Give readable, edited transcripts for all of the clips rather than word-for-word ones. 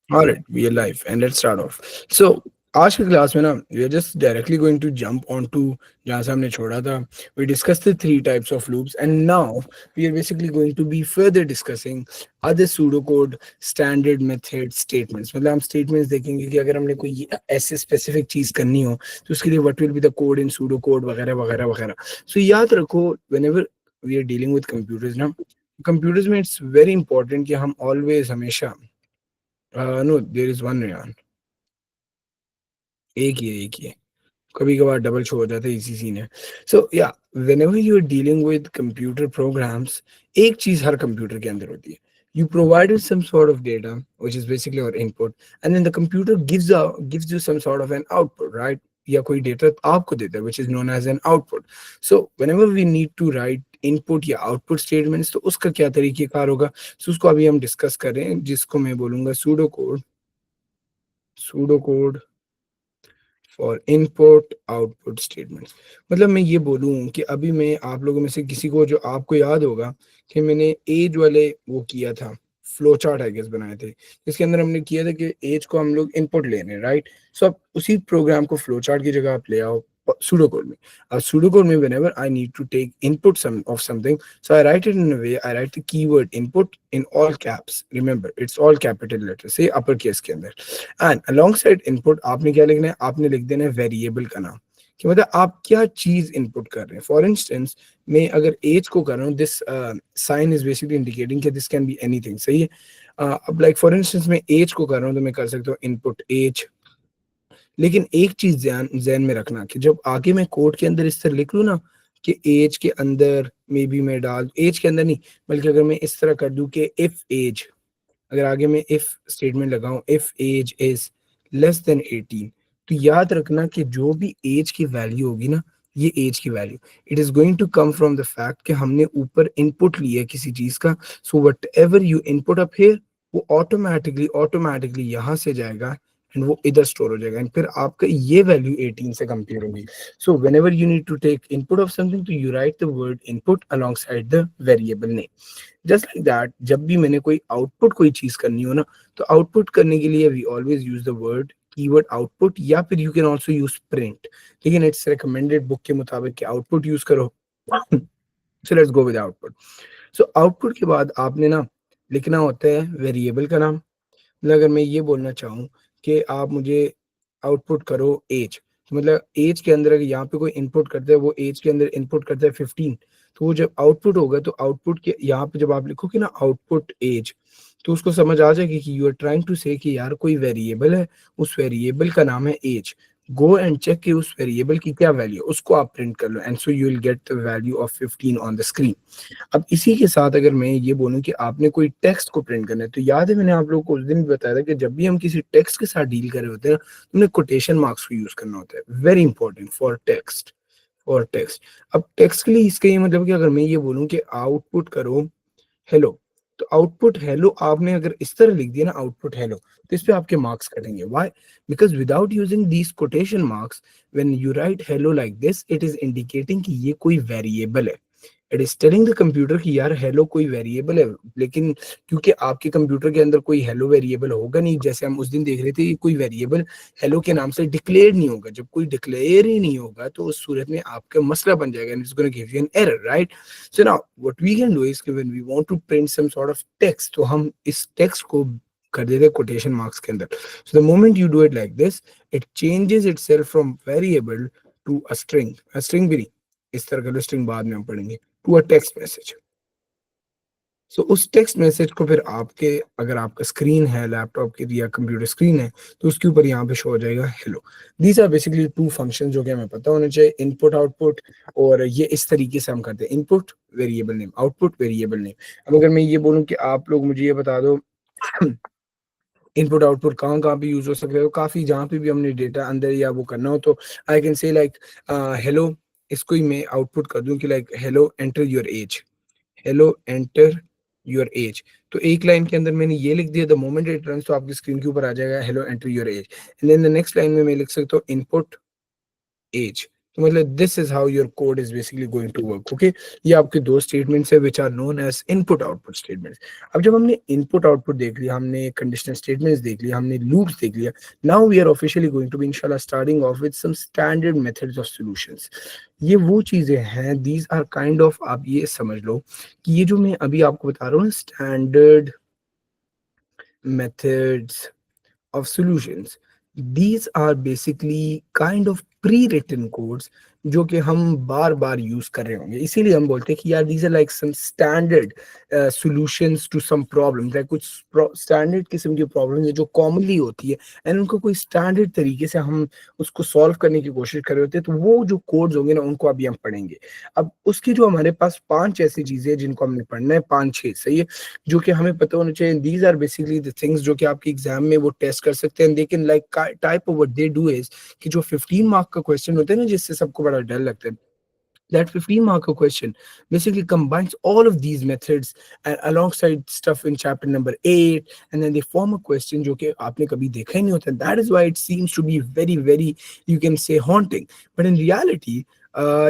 Alright, we are live and let's start off. So आज की class में ना we are just directly going to jump onto जहाँ से हमने छोड़ा था. We discussed the three types of loops and now we are basically going to be further discussing other pseudocode standard method statements. मतलब हम statements देखेंगे कि अगर हमने कोई ऐसे specific चीज़ करनी हो तो उसके लिए what will be the code in pseudocode वगैरह वगैरह वगैरह. So याद रखो whenever we are dealing with computers ना, computers में it's very important कि हम always हमेशा no, there is one Ryan. एक ही है कभी कभार डबल शो हो जाता है इसी सीन है. सो या whenever you are dealing with computer programs, एक चीज हर कंप्यूटर के अंदर होती है. You provided some sort of data which is basically our input and then the computer gives you some sort of an output, right? या कोई data आपको देता है which is known as an output. So whenever we need to write input या output statements तो उसका क्या तरीकेकार होगा. सो उसको अभी हम डिस्कस करें जिसको मैं बोलूंगा pseudo code for input output statements. मतलब मैं ये बोलूँ कि अभी मैं आप लोगों में से किसी को जो आपको याद होगा कि मैंने एज वाले वो किया था फ्लो चार्ट आई गेस बनाए थे जिसके अंदर हमने किया था कि एज को हम लोग इनपुट ले रहे हैं राइट. सो अब उसी प्रोग्राम को फ्लो चार्ट की जगह आप ले आओ pseudo code में. अब pseudo code में whenever I need to take input some of something, so I write it in a way, I write the keyword input in all caps. Remember, it's all capital letters, say upper case के अंदर. And alongside input आपने क्या लिखना है, आपने लिख देना है वेरिएबल का नाम कि मतलब आप क्या चीज इनपुट कर रहे हैं. फॉर इंस्टेंस मैं अगर एज को कर रहा हूँ this sign is basically indicating कि दिस कैन बी एनीथिंग. सही है. अब लाइक फॉर इंस्टेंस मैं एज को कर रहा हूँ तो मैं कर सकता हूँ इनपुट एज. लेकिन एक चीज ध्यान ध्यान में रखना कि जब आगे मैं कोड के अंदर इस तरह लिख लूँ ना कि एज के अंदर मे बी मैं डाल एज के अंदर नहीं बल्कि अगर मैं इस तरह कर दूं कि इफ एज, अगर आगे मैं इफ स्टेटमेंट लगाऊं if age is less than 18 तो याद रखना कि जो भी एज की वैल्यू होगी ना ये एज की value it is going to come from the fact कि हमने ऊपर इनपुट लिया है किसी चीज का. So whatever you input up here वो ऑटोमेटिकली यहाँ से जाएगा एंड वो इधर स्टोर हो जाएगा एंड फिर आपका ये वैल्यू 18 से कंपेयर होगी. So whenever you need to take input of something तो you write the word input alongside the variable name. Just like that जब भी मैंने कोई आउटपुट कोई चीज करनी हो ना तो आउटपुट करने के लिए we always use the word keyword output या फिर you can also use print. लेकिन इट्स रिकमेंडेड बुक के मुताबिक कि आउटपुट यूज करो. So let's go with output. So output के बाद आपने ना लिखना होता है वेरिएबल का नाम. मतलब अगर मैं ये बोलना चाहूँ कि आप मुझे आउटपुट करो एज तो मतलब एज के अंदर अगर यहाँ पे कोई इनपुट करता है वो एज के अंदर इनपुट करता है 15 तो वो जब आउटपुट होगा तो आउटपुट के यहाँ पे जब आप लिखोगे ना आउटपुट एज तो उसको समझ आ जाएगी कि यू आर ट्राइंग टू से कि यार कोई वेरिएबल है उस वेरिएबल का नाम है एज. गो एंड चेक कि उस वेरिएबल की क्या वैल्यू है उसको आप प्रिंट कर लो and so you will get the value of 15 on the screen. अब इसी के साथ अगर मैं ये बोलूं कि आपने कोई टेक्स्ट को प्रिंट करना है तो याद है मैंने आप लोगों को उस दिन भी बताया था कि जब भी हम किसी टेक्स्ट के साथ डील कर रहे होते हैं ना तो हमने कोटेशन मार्क्स को यूज करना होता है. Very important for text. अब टेक्स्ट के लिए इसका ये मतलब कि अगर मैं ये बोलूं कि आउटपुट करो हेलो तो आउटपुट हेलो आपने अगर इस तरह लिख दिया ना आउटपुट हेलो तो इस पे आपके मार्क्स कटेंगे. Why? Because without using these quotation marks when you right hello like this it is indicating कि ये कोई वेरिएबल है. It is telling the computer कि यार हेलो कोई वेरिएबल है. लेकिन क्योंकि आपके कंप्यूटर के अंदर कोई हेलो वेरिएबल होगा नहीं जैसे हम उस दिन देख रहे थे कि कोई वेरिएबल हेलो के नाम से डिक्लेयर नहीं होगा. जब कोई डिक्लेयर ही नहीं होगा तो उस सूरत में आपका मसला बन जाएगा and it's gonna give you an error right. So now what we can do is कि when we want to print some sort of text तो हम इस टेक्स्ट को कर देते हैं कोटेशन मार्क्स के अंदर. So the moment you do it like this it changes itself from variable to a string भी नहीं इस तरह का स्ट्रिंग बाद में हम पढ़ेंगे टू अ टेक्स्ट मैसेज. सो उस टेक्स्ट मैसेज को फिर आपके अगर आपका स्क्रीन है लैपटॉप की या कंप्यूटर स्क्रीन है तो उसके ऊपर यहाँ पे शो हो जाएगा hello. These are basically two function जो कि हमें पता होने चाहिए इनपुट आउटपुट. और ये इस तरीके से हम करते हैं input variable name output variable name. अब अगर मैं ये बोलूँ कि आप लोग मुझे ये बता दो इनपुट आउटपुट कहाँ कहाँ पे यूज हो सकते हो काफी जहाँ पे भी हमने डेटा अंदर या वो करना हो तो I can say like hello इसको ही मैं आउटपुट कर दूं कि like hello enter your as. Hello enter your as तो एक लाइन के अंदर मैंने ये लिख दिया द मोमेंट इट रन्स तो आपकी स्क्रीन के ऊपर आ जाएगा hello enter your age. And then the next line में मैं लिख सकता हूँ इनपुट एज. तो मतलब this is how your code is basically going to work. Okay, ये आपके दो स्टेटमेंट्स है which are known as input output statements. अब जब हमने इनपुट आउटपुट देख लिया, हमने कंडीशनल स्टेटमेंट्स देख लिया, हमने लूप्स देख लिया, now we are officially going to be इंशाल्लाह starting off with some standard methods of solutions. ये वो चीजें हैं, दीज आर काइंड ऑफ, आप ये समझ लो कि ये जो मैं अभी आपको बता रहा हूँ standard methods of solutions, these are basically kind of pre-written codes जो कि हम बार बार यूज कर रहे होंगे, इसीलिए हम बोलते हैं कि यार these are like some standard solutions to some problems, like कुछ स्टैंडर्ड किस्म की प्रॉब्लम है जो कॉमनली होती है एंड उनको कोई स्टैंडर्ड तरीके से हम उसको सॉल्व करने की कोशिश कर रहे होते हैं, तो वो जो कोड्स होंगे ना उनको अभी हम पढ़ेंगे। अब उसकी जो हमारे पास पांच ऐसी चीजें हैं जिनको हमने पढ़ना है, पांच छह, सही है, जो कि हमें पता होना चाहिए। These are basically the things जो कि आपके एग्जाम में वो टेस्ट कर सकते हैं, लेकिन like type of what they do is कि जो 15 मार्क का क्वेश्चन होता है ना जिससे सबको बड़ा डर लगता है, that 15 marker question basically combines all of these methods and alongside stuff in chapter number 8, and then they form a question जो कि आपने कभी देखा ही नहीं होता। That is why it seems to be very very, you can say, haunting, but in reality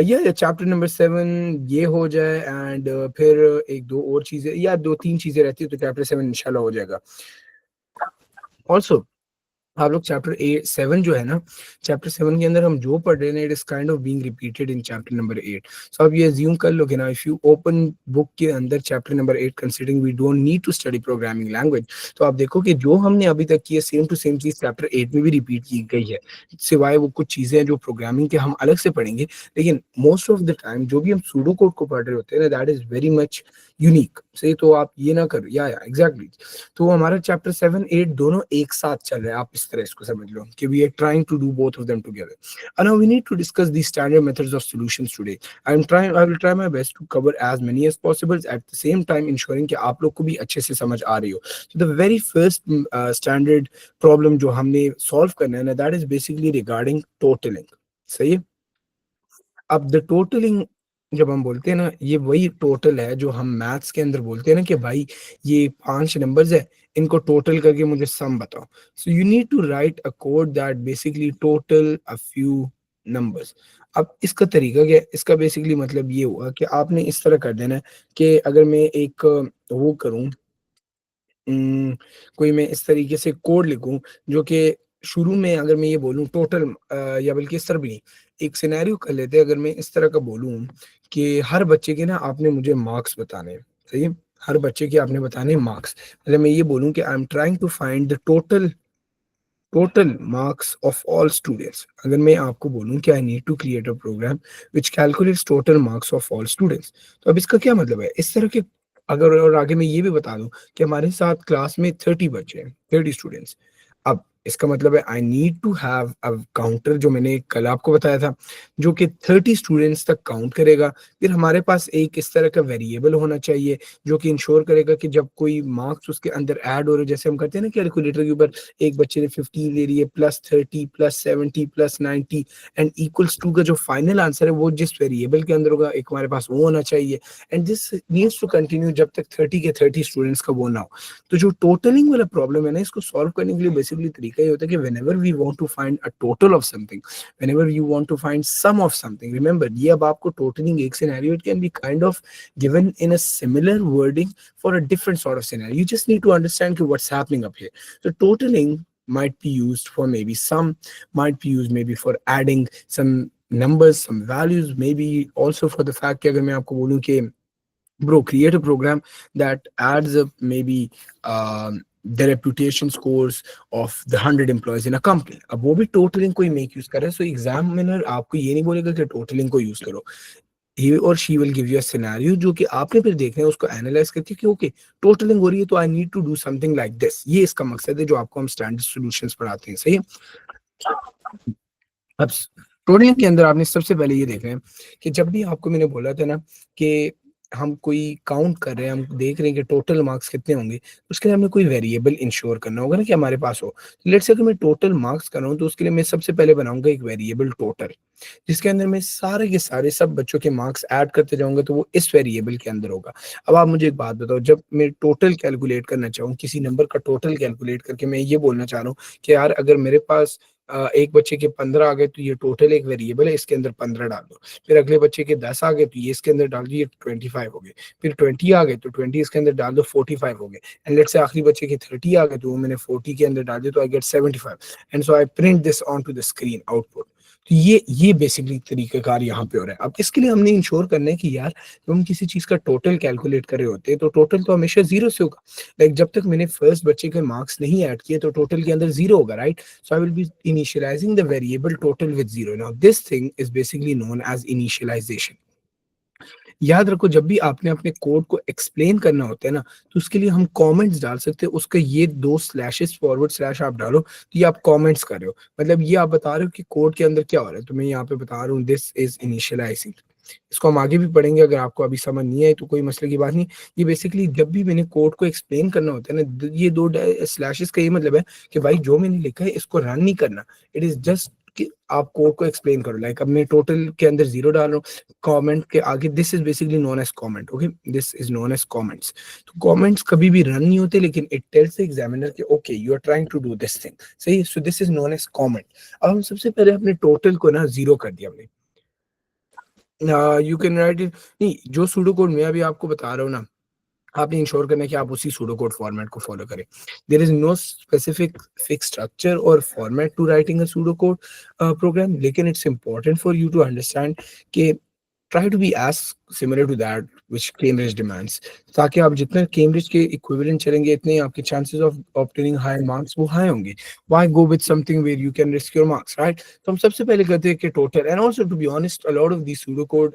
yeah, chapter number 7 ये हो जाए एंड फिर एक दो और चीजें या दो तीन चीजें रहती है तो chapter 7 इंशाल्लाह हो जाएगा। ऑल्सो आप लोग चैप्टर 7 जो है ना, चैप्टर 7 के अंदर हम जो पढ़ रहे हैं it is kind of being repeated in chapter number 8। सो आप ये अज्यूम कर लोगे ना, इफ यू ओपन बुक के अंदर chapter number 8, considering we don't need to study programming language, तो आप देखो कि जो हमने अभी तक की है सेम टू सेम चीज चैप्टर 8 में भी रिपीट की गई है, सिवाय वो कुछ चीजें हैं जो प्रोग्रामिंग के हम अलग से पढ़ेंगे, लेकिन मोस्ट ऑफ द टाइम जो भी हम सूडो कोड को पढ़ रहे होते हैं ना that is very much unique. सही, तो आप ये ना करो, या एग्जैक्टली तो हमारा चैप्टर 7 8 दोनों एक साथ चल रहे हैं, आप इस तरह इसको समझ लो कि we are trying to do both of them together. And now we need to discuss the standard methods of solutions today. I will try my best to cover as many as possible, at the same time ensuring कि आप लोग को भी अच्छे से समझ आ रही हो। So the very first standard problem जो हमने solve करना है ना, that is basically regarding totaling। सही है, अब द टोटलिंग जब हम बोलते हैं ना, ये वही टोटल है जो हम मैथ्स के अंदर बोलते हैं ना कि भाई ये 5 नंबर्स है, इनको टोटल करके मुझे सम बताओ। So you need to write a code that basically total a few numbers. अब इसका तरीका क्या है, इसका बेसिकली मतलब ये हुआ कि आपने इस तरह कर देना है कि अगर मैं एक वो करूं, कोई मैं इस तरीके से कोड लिखूं जो कि शुरू में अगर मैं ये बोलूं टोटल, या बल्कि इस तरह भी नहीं, एक सिनेरियो कर लेते हैं, अगर मैं इस तरह का बोलूं कि हर बच्चे के ना आपने मुझे मार्क्स बताने हैं, सही है, हर बच्चे के आपने बताने मार्क्स, मतलब मैं ये बोलूं कि I am trying to find the total marks of all students. अगर मैं आपको बोलूं कि I need to create a program which calculates total marks of all students, तो अब इसका क्या मतलब है, इस तरह के अगर और आगे मैं ये भी बता दूं कि हमारे साथ क्लास में 30 बच्चे हैं, 30 स्टूडेंट्स, अब इसका मतलब है I need to have a counter जो मैंने कल आपको बताया था जो कि 30 स्टूडेंट्स तक काउंट करेगा। फिर हमारे पास एक इस तरह का वेरिएबल होना चाहिए जो कि इंश्योर करेगा कि जब कोई मार्क्स उसके अंदर ऐड हो रहे, जैसे हम करते हैं ना कैलकुलेटर के ऊपर, एक बच्चे ने 15 ले लिए, +30 +70 +90 एंड इक्वल्स टू का जो फाइनल आंसर है वो जिस वेरिएबल के अंदर होगा, एक हमारे पास वो होना चाहिए। And this needs to continue जब तक 30 के 30 स्टूडेंट्स का वो ना हो। तो जो टोटलिंग वाला प्रॉब्लम है ना, इसको सॉल्व करने के लिए बेसिकली तरीका ये होता है कि whenever we want to find a total of something, whenever you want to find sum of something, remember ये अब आपको टोटलिंग एक scenario, it can be kind of given in a similar wording for a different sort of scenario, you just need to understand कि what's happening up here. So totaling might be used for maybe sum, might be used maybe for adding some numbers, some values, maybe also for the fact कि अगर मैं आपको बोलूं कि bro create a program that adds up maybe the reputation scores of the 100 employees in a company, अब वो भी totalling को ही मेक यूज कर रहा है। सो एग्जामिनर आपको ये नहीं बोलेगा कि टोटलिंग को यूज करो, he or she will give you a scenario जो कि आपने फिर देखना है उसको एनालाइज करके कि ओके टोटलिंग हो रही है तो I need to do something like this, ये इसका मकसद है जो आपको हम स्टैंडर्ड सॉल्यूशंस पढ़ाते हैं, सही है। अब टोटलिंग के अंदर आपने सबसे पहले ये देखना है कि जब भी आपको मैंने बोला था ना कि हम कोई काउंट कर रहे हैं, हम देख रहे हैं कि टोटल मार्क्स कितने होंगे, उसके लिए हमें कोई वेरिएबल इंश्योर करना होगा ना कि हमारे पास हो। लेट्स से अगर मैं टोटल मार्क्स कर रहा हूँ तो उसके लिए मैं सबसे पहले बनाऊंगा एक वेरिएबल टोटल, जिसके अंदर मैं सारे के सारे सब बच्चों के मार्क्स ऐड करते जाऊंगा, तो वो इस वेरिएबल के अंदर होगा। अब आप मुझे एक बात बताओ, जब मैं टोटल कैलकुलेट करना चाहूँ, किसी नंबर का टोटल कैलकुलेट करके मैं ये बोलना चाह रहा हूँ कि यार अगर मेरे पास एक बच्चे के 15 आ गए तो ये टोटल एक वेरिएबल है, इसके अंदर 15 डाल दो। फिर अगले बच्चे के 10 आ गए तो ये इसके अंदर डाल दो, ये 25 हो गए। फिर 20 आ गए तो 20 इसके अंदर डाल दो, 45 हो गए। एंड लेट्स से आखिरी बच्चे के 30 आ गए तो वो मैंने 40 के अंदर डाल दिया, तो I get 75। And so I print this on to the screen output. तो ये बेसिकली तरीकाकार यहाँ पे हो रहा है। अब इसके लिए हमने इंश्योर करना है कि यार जब हम किसी चीज का टोटल कैलकुलेट कर रहे होते हैं तो टोटल तो हमेशा जीरो से होगा। लाइक जब तक मैंने फर्स्ट बच्चे के मार्क्स नहीं ऐड किए तो टोटल के अंदर जीरो होगा, right? So I will be initializing the variable total with zero. Now this thing is basically known as initialization. याद रखो जब भी आपने अपने कोड को एक्सप्लेन करना होता है ना, तो उसके लिए हम कमेंट्स डाल सकते हैं। उसके ये दो स्लैशेस फॉरवर्ड स्लैश आप डालो तो ये आप कमेंट्स कर रहे हो, मतलब ये आप बता रहे हो कि कोड के अंदर क्या हो रहा है। तो मैं यहाँ पे बता रहा हूँ दिस इज इनिशियलाइजिंग। इसको हम आगे भी पढ़ेंगे, अगर आपको अभी समझ नहीं आए तो कोई मसले की बात नहीं। ये बेसिकली जब भी मैंने कोड को एक्सप्लेन करना होता है ना, ये दो स्लैशेस का ये मतलब है कि भाई जो मैंने लिखा है इसको रन नहीं करना। इट इज जस्ट कि आप कोड को एक्सप्लेन करो। लाइक अब मैं टोटल के अंदर जीरो डाल रहा हूँ, कमेंट के आगे this is basically known as comment. Okay, this is known as comments. तो कमेंट्स कभी भी रन नहीं होते, लेकिन इट टेल्स द एग्जामिनर कि okay you are trying to do this thing, सही। So this is known as comment. अब हम सबसे पहले अपने टोटल को ना जीरो कर दिया हमने। यू कैन राइट इट, नहीं जो सूडो कोड मैं अभी आपको बता रहा हूँ ना, आपने इंश्योर करना है कि आप उसी सूडो कोड फॉर्मेट को फॉलो करें। There is no specific fix structure और format to writing a pseudo code program, लेकिन it's important for you to understand कि try to be as similar to that which Cambridge demands, ताकि आप जितने Cambridge के equivalent चलेंगे इतने आपके chances of obtaining high marks वो हाई होंगे। why go with something where you can risk your marks, right? तो हम सबसे पहले करते हैं कि total, and also to be honest a lot of these pseudocode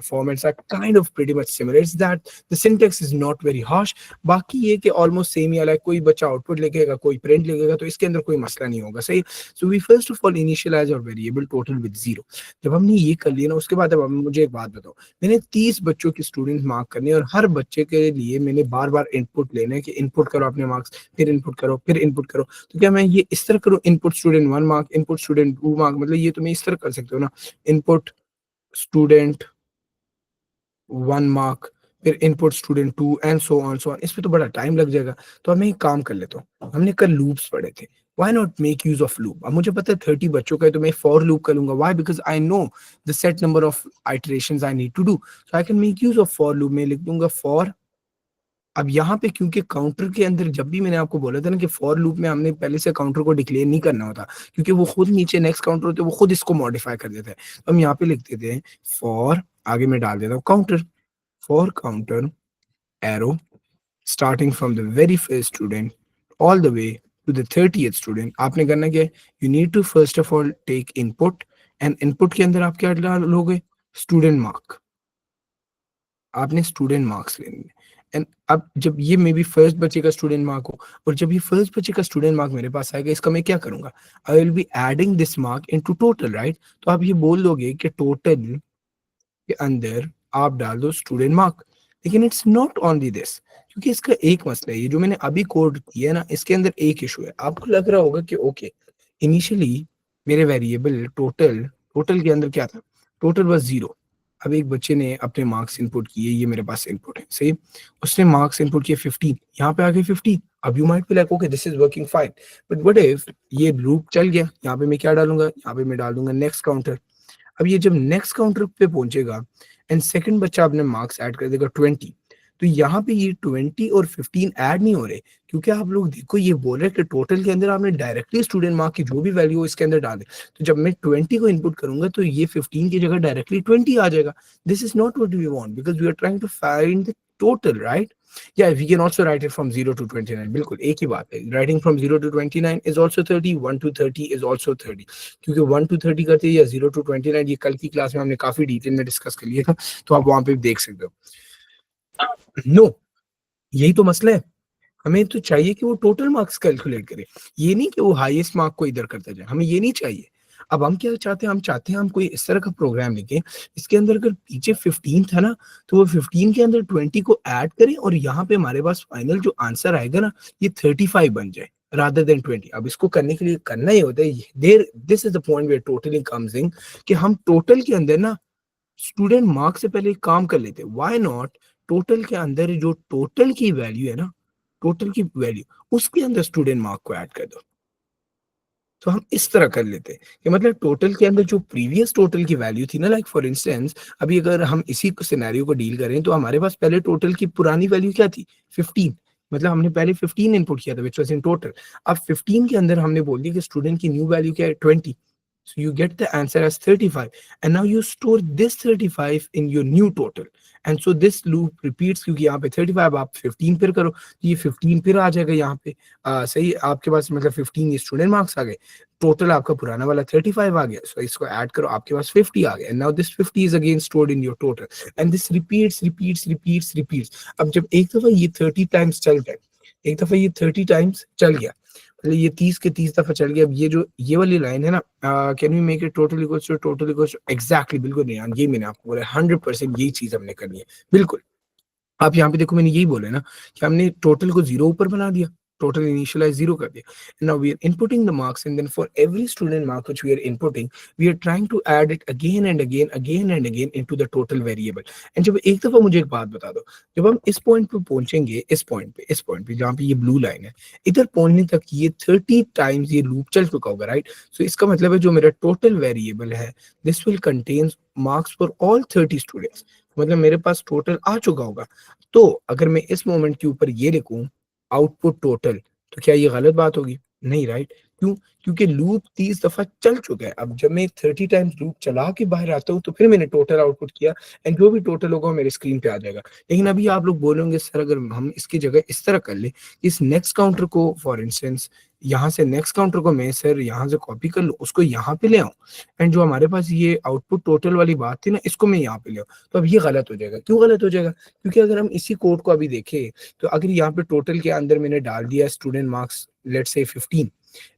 formats are kind of pretty much similar. It's that the syntax is not very harsh. बाकी ये कि ऑलमोस्ट सेम ही, लाइक कोई बच्चा आउटपुट लिखेगा कोई प्रिंट लिखेगा तो इसके अंदर कोई मसला नहीं होगा, सही। So we first of all initialise our variable total with zero. जब हमने ये कर लिया ना, उसके बाद अब मुझे एक बात बताओ, मैंने 30 बच्चों के स्टूडेंट मार्क करने और हर बच्चे के लिए मैंने बार बार इनपुट लेना है कि इनपुट करो अपने मार्क्स, फिर इनपुट करो, फिर इनपुट करो। तो क्या मैं ये इस तरह करूँ, input student 1 mark, input student 2 mark, मतलब ये तो मैं इस तरह कर सकते हो ना, इनपुट स्टूडेंट 1 मार्क, फिर input student 2 and so on. इसमें तो बड़ा टाइम लग जाएगा। तो अब मैं एक काम कर लेता हूँ, हमने कल लूप्स पढ़े थे, why not make use of loop. अब मुझे पता है 30 बच्चों का है तो मैं फॉर लूप करूंगा। Why? Because I know the set number of iterations I need to do, so I can make use of for loop. मैं लिख दूंगा फॉर। अब यहाँ पे क्योंकि काउंटर के अंदर जब भी मैंने आपको बोला था ना कि फॉर लूप में हमने पहले से काउंटर को डिक्लेयर नहीं करना होता, क्योंकि वो खुद नीचे नेक्स्ट काउंटर होते हैं, वो खुद इसको मॉडिफाई कर देते हैं। तो हम यहाँ पे लिख देते हैं फॉर, आगे मैं डाल देता हूँ counter, for counter arrow starting from the very first student all the way to the 30th student। आपने करना क्या है, you need to first of all take input, and input के अंदर आप क्या डालोगे, स्टूडेंट मार्क। आपने स्टूडेंट मार्क्स लेने हैं। एंड अब जब ये मे बी फर्स्ट बच्चे का स्टूडेंट मार्क हो, और जब ये फर्स्ट बच्चे का स्टूडेंट मार्क मेरे पास आएगा, इसका मैं क्या करूंगा, I will be adding this mark into total, right? तो आप ये बोल दोगे कि टोटल के अंदर आप डाल दो स्टूडेंट मार्क। लेकिन इट्स नॉट ओनली दिस, क्योंकि इसका एक मसला है, ये जो मैंने अभी कोड किया है ना, इसके अंदर एक इशू है। आपको लग रहा होगा कि ओके इनिशियली मेरे वेरिएबल टोटल, टोटल के अंदर क्या था, टोटल बस जीरो। अब एक बच्चे ने अपने मार्क्स इनपुट किए, ये मेरे पास इनपुट है, सही। उसने मार्क्स इनपुट किए 15, यहाँ पे आ गए 15। अब you might be like okay this is working fine, but what if ये लूप चल गया, यहाँ पे मैं क्या डालूंगा, यहाँ पे मैं डाल दूंगा नेक्स्ट काउंटर। अब ये जब नेक्स्ट काउंटर पे पहुंचेगा एंड सेकंड बच्चा अपने मार्क्स ऐड कर देगा 20, तो यहाँ पे ये 20 और 15 ऐड नहीं हो रहे, क्योंकि आप लोग देखो ये बोल रहे हैं कि टोटल के अंदर आपने डायरेक्टली स्टूडेंट मार्क की जो भी वैल्यू हो इसके अंदर डाल दे। तो जब मैं 20 को इनपुट करूंगा तो ये 15 की जगह डायरेक्टली 20 आ जाएगा। This is not what we want, because we are trying to find the total, right? या we can also write it from 0 to 29, बिल्कुल एक ही बात है। Writing from 0 to 29 is also 30, 1 to 30 is also 30, क्योंकि 1 to 30 करते हैं या 0 to 29, ये कल की क्लास में हमने काफी डिटेल में डिस्कस कर लिया था, तो आप वहां पे देख सकते हो। नो, यही तो मसला है, हमें तो चाहिए कि वो टोटल मार्क्स कैलकुलेट करे, ये नहीं कि वो हाईएस्ट मार्क को इधर करता जाए, हमें ये नहीं चाहिए। अब हम क्या चाहते हैं, हम चाहते हैं हम कोई इस तरह का प्रोग्राम लिखें, इसके अंदर अगर पीछे 15 था ना, तो वो 15 के अंदर 20 को ऐड करें और यहाँ पे हमारे पास फाइनल जो आंसर आएगा ना, ये 35 बन जाए रादर देन 20। अब इसको करने के लिए करना ही होता है there, this is the point where totalling comes in, कि हम टोटल के अंदर ना स्टूडेंट मार्क से पहले एक काम कर लेते, व्हाई नॉट टोटल के अंदर जो टोटल की वैल्यू है ना, टोटल की वैल्यू उसके अंदर स्टूडेंट मार्क को ऐड कर दो। तो हम इस तरह कर लेते हैं कि मतलब टोटल के अंदर जो प्रीवियस टोटल की वैल्यू थी ना, लाइक फॉर इंस्टेंस अभी अगर हम इसी सिनेरियो को डील करें तो हमारे पास पहले टोटल की पुरानी वैल्यू क्या थी? 15। मतलब हमने पहले 15 इनपुट किया था व्हिच वाज़ इन टोटल। अब 15 के अंदर हमने बोल दिया कि स्टूडेंट की न्यू वैल्यू क्या है? 20। So you get the answer as 35 and now you store this 35 in your new total and so this loop repeats क्योंकि यहाँ पे 35 आप 15 फिर करो तो ये 15 फिर आ जाएगा यहाँ पे। सही आपके पास मतलब 15 ये स्टूडेंट मार्क्स आ गए, टोटल आपका पुराना वाला 35 आ गया, सो इसको ऐड करो आपके पास 50 आ गया and now this 50 is again stored in your total and this repeats. अब जब एक दफा ये 30 टाइम्स चल जाए, एक दफा ये 30 टाइम्स चल गया, मतलब ये 30 के 30 दफा चल गया। अब ये जो ये वाली लाइन है ना, can we make it total equals to exactly, बिल्कुल नहीं यार, ये मैंने आपको बोला 100% यही चीज हमने करनी है बिल्कुल। आप यहाँ पे देखो मैंने यही बोला ना कि हमने टोटल को जीरो ऊपर बना दिया, टोटल इनिशियलाइज जीरो कर दिया। Now we are inputting the marks and then for every student mark which we are inputting we are trying to add it again into the total variable. And जब एक दफा मुझे एक बात बता दो, जब हम इस पॉइंट पे पहुंचेंगे, इस पॉइंट पे जहाँ पे ये ब्लू लाइन है, इधर पहुंचने तक ये 30 टाइम्स ये लूप चल चुका होगा, राइट? सो इसका मतलब है जो मेरा टोटल वेरिएबल है this will contains marks for all 30 students, मतलब मेरे पास टोटल आ चुका होगा। तो अगर मैं इस मोमेंट के ऊपर ये लिखूं आउटपुट टोटल, तो क्या ये गलत बात होगी? नहीं, राइट? क्यों? क्योंकि लूप 30 दफा चल चुका है। अब जब मैं 30 टाइम्स लूप चला के बाहर आता हूँ तो फिर मैंने टोटल आउटपुट किया एंड जो भी टोटल होगा वो मेरे स्क्रीन पे आ जाएगा। लेकिन अभी आप लोग बोलोगे सर अगर हम इसकी जगह इस तरह कर ले, इस नेक्स्ट काउंटर को फॉर इंस्टेंस यहाँ से नेक्स्ट काउंटर को मैं सर यहाँ से कॉपी कर लूँ, उसको यहाँ पे ले आऊँ एंड जो हमारे पास ये आउटपुट टोटल वाली बात थी ना इसको मैं यहाँ पे ले आऊँ, तो अब ये गलत हो जाएगा। क्यों गलत हो जाएगा? क्योंकि अगर हम इसी कोड को अभी देखें तो अगर यहाँ पे टोटल के अंदर मैंने डाल दिया student marks let's say 15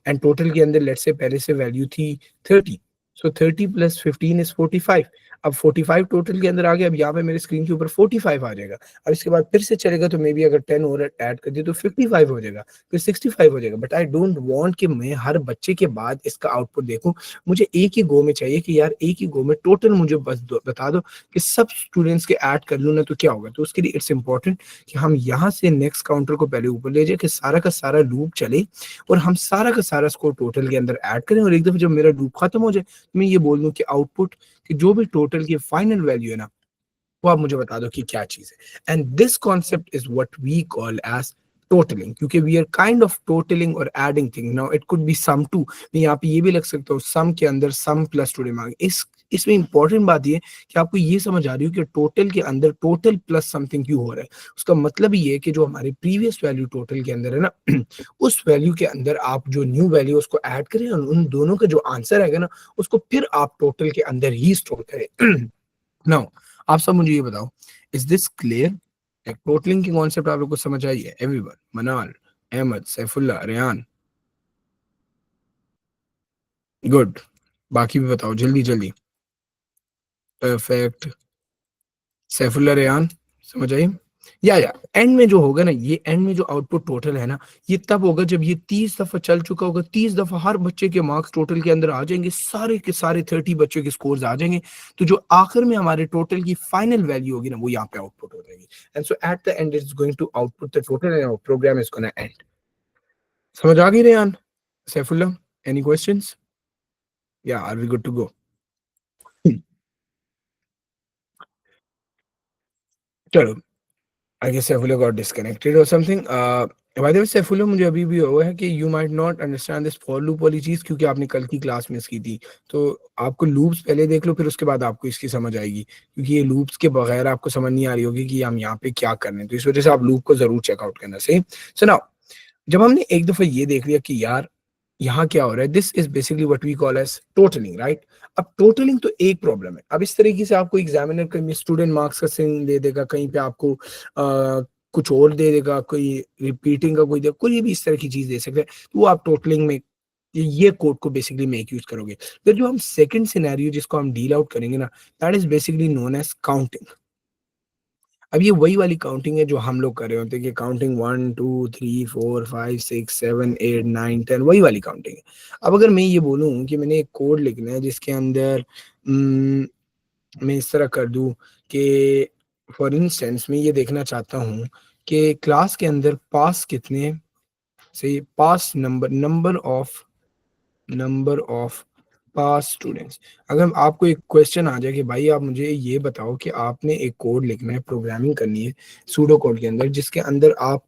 and total के अंदर लेट्स से पहले से वैल्यू थी 30, सो 30 प्लस 15 इज 45। अब 45 टोटल के अंदर आ गया, अब यहाँ पे मेरे स्क्रीन के ऊपर 45 आ जाएगा। अब इसके बाद फिर से चलेगा तो मे बी अगर 10 और ऐड कर दिए तो 55 हो जाएगा, फिर 65 हो जाएगा। बट आई डोंट वांट कि मैं हर बच्चे के बाद इसका आउटपुट देखूं, मुझे एक ही गो में चाहिए कि यार एक ही गो में टोटल मुझे बस बता दो कि सब स्टूडेंट्स के ऐड कर लूँ ना तो क्या होगा। तो उसके लिए इट्स इंपॉर्टेंट कि हम यहाँ से नेक्स्ट काउंटर को पहले ऊपर ले जाए कि सारा का सारा लूप चले और हम सारा का सारा स्कोर टोटल के अंदर ऐड करें और एक दफा जब मेरा लूप खत्म हो जाए तो मैं ये बोल दूं कि आउटपुट कि जो भी टोटल की फाइनल वैल्यू है ना वो आप मुझे बता दो कि क्या चीज है। And this concept is what we call as totalling, क्योंकि we are kind of totalling और adding thing. Now it could be some two, मैं यहाँ पे ये भी लग सकता हूँ सम के अंदर सम प्लस टू डिमांड। इस इसमें इंपॉर्टेंट बात ये कि आपको ये समझ आ रही हो कि टोटल के अंदर टोटल प्लस समथिंग क्यों हो रहा है। उसका मतलब ये है कि जो हमारी प्रीवियस वैल्यू टोटल के अंदर है ना उस वैल्यू के अंदर आप जो न्यू वैल्यू उसको ऐड करें और उन दोनों का जो आंसर आएगा ना उसको फिर आप टोटल के अंदर ही स्टोर करें। नाउ आप सब मुझे ये बताओ, इज दिस क्लियर? एक टोटलिंग की कॉन्सेप्ट आप लोग को समझ आई है? एवरीवन, मनाल, अहमद, सैफुल्ला, रेहान, गुड। बाकी भी बताओ जल्दी जल्दी। परफेक्ट। सैफुल्ला, रेहान, समझ आई? या एंड में जो होगा ना, ये एंड में जो आउटपुट टोटल है ना ये तब होगा जब ये 30 दफा चल चुका होगा, 30 दफा हर बच्चे के मार्क्स टोटल के अंदर आ जाएंगे, सारे के सारे 30 बच्चों के स्कोर्स आ जाएंगे। तो जो आखिर में हमारे टोटल की फाइनल वैल्यू होगी ना वो यहाँ पे आउटपुट हो जाएगी and so at the end it's going to output the total and our program is gonna end. समझ आ गई रेहान, सैफुल्ला? Any questions? या are we good to go? चलो, I guess Saifullah got disconnected or something. By the way Saifullah, मुझे अभी भी हुआ है कि you might not understand this for loop वाली चीज क्योंकि आपने कल की क्लास मिस की थी। तो आपको लूप्स पहले देख लो फिर उसके बाद आपको इसकी समझ आएगी, क्योंकि ये लूप्स के बगैर आपको समझ नहीं आ रही होगी कि हम यहाँ पे क्या कर रहे हैं। तो इस वजह से आप लूप को जरूर चेकआउट करना। सही सुनाओ। जब हमने एक दफा ये देख लिया कि यार यहाँ क्या हो रहा है, this is basically what we call as totalling, right? अब टोटलिंग तो एक प्रॉब्लम है। अब इस तरीके से आपको एग्जामिनर कहीं स्टूडेंट मार्क्स का सिंग दे देगा, कहीं पे आपको कुछ और दे देगा, कोई रिपीटिंग का कोई भी इस तरह की चीज दे सकता है, तो वो आप टोटलिंग में ये कोड को बेसिकली मेक यूज करोगे। फिर जो हम सेकंड सिनेरियो जिसको हम डील आउट करेंगे ना, that is basically known as counting. अब ये वही वाली काउंटिंग है जो हम लोग कर रहे होते हैं कि काउंटिंग 1 2 3 4 5 6 7 8 9 10, वही वाली काउंटिंग है। अब अगर मैं ये बोलूँ कि मैंने एक कोड लिखना है जिसके अंदर मैं इस तरह कर दूं कि फॉर इंस्टेंस मैं ये देखना चाहता हूँ कि क्लास के अंदर पास कितने, से pass number number of number of pass students. अगर आपको एक क्वेश्चन आ जाए कि भाई आप मुझे ये बताओ कि आपने एक कोड लिखना है, प्रोग्रामिंग करनी है सूडो कोड के अंदर, जिसके अंदर आपको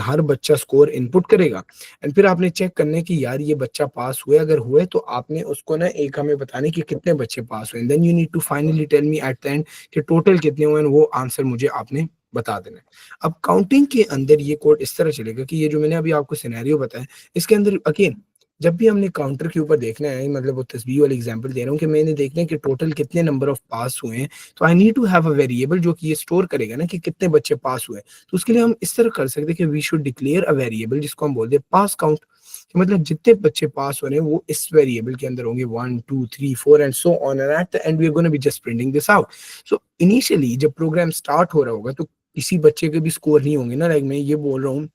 हर बच्चा स्कोर इनपुट करेगा एंड फिर आपने चेक करना है कि यार ये बच्चा पास हुए, अगर हुए तो आपने उसको ना एक हमें बताने कि कितने बच्चे पास हुए, then you need to finally tell me at the end कि टोटल कितने हुए, वो आंसर मुझे आपने बता देना है। अब काउंटिंग के अंदर ये कोड इस तरह चलेगा कि ये जो मैंने अभी आपको सिनेरियो बताया, इसके अंदर अगेन जब भी हमने काउंटर के ऊपर देखना है, मतलब वो तस्वीर वाली एग्जांपल दे रहा हूँ कि मैंने देखना है कि टोटल कितने नंबर ऑफ पास हुए हैं, तो I need to have a variable जो कि ये स्टोर करेगा ना कि कितने बच्चे पास हुए। तो उसके लिए हम इस तरह कर सकते हैं कि we should declare a variable जिसको हम बोलते हैं पास काउंट, मतलब जितने बच्चे पास हो रहे हैं वो इस वेरिएबल के अंदर होंगे, 1 2 3 4 and so on, and at the end we are gonna be just printing this out. So initially जब प्रोग्राम स्टार्ट हो रहा होगा तो किसी बच्चे के भी स्कोर नहीं होंगे ना, लाइक मैं ये बोल रहा हूँ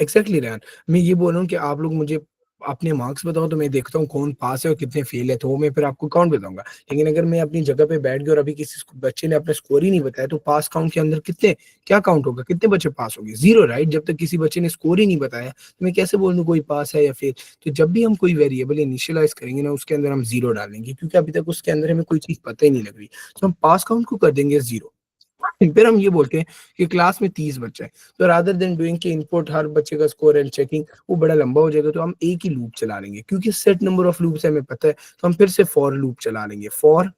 एग्जैक्टली रैन, मैं ये बोल रहा हूँ कि आप लोग मुझे अपने मार्क्स बताओ तो मैं देखता हूँ कौन पास है और कितने फेल है, तो वो मैं फिर आपको काउंट बताऊंगा। लेकिन अगर मैं अपनी जगह पे बैठ गया और अभी किसी बच्चे ने अपना स्कोर ही नहीं बताया, तो पास काउंट के अंदर कितने क्या काउंट होगा, कितने बच्चे पास हो गए, जीरो, राइट। जब तक किसी बच्चे ने स्कोर ही नहीं बताया तो मैं कैसे बोल दूं कोई पास है या फेल। तो जब भी हम कोई वेरिएबल इनिशियलाइज करेंगे ना, उसके अंदर हम जीरो डालेंगे, क्योंकि अभी तक उसके अंदर हमें कोई चीज पता ही नहीं लग रही। तो हम पास काउंट को कर देंगे जीरो। फिर हम ये बोलते हैं कि क्लास में 30 बच्चे हैं, तो रादर देन डूइंग के इनपुट हर बच्चे का स्कोर एंड चेकिंग वो बड़ा लंबा हो जाएगा, तो हम एक ही लूप चला लेंगे, क्योंकि सेट नंबर ऑफ लूप्स हमें पता है, तो हम फिर से फॉर लूप चला लेंगे, फॉर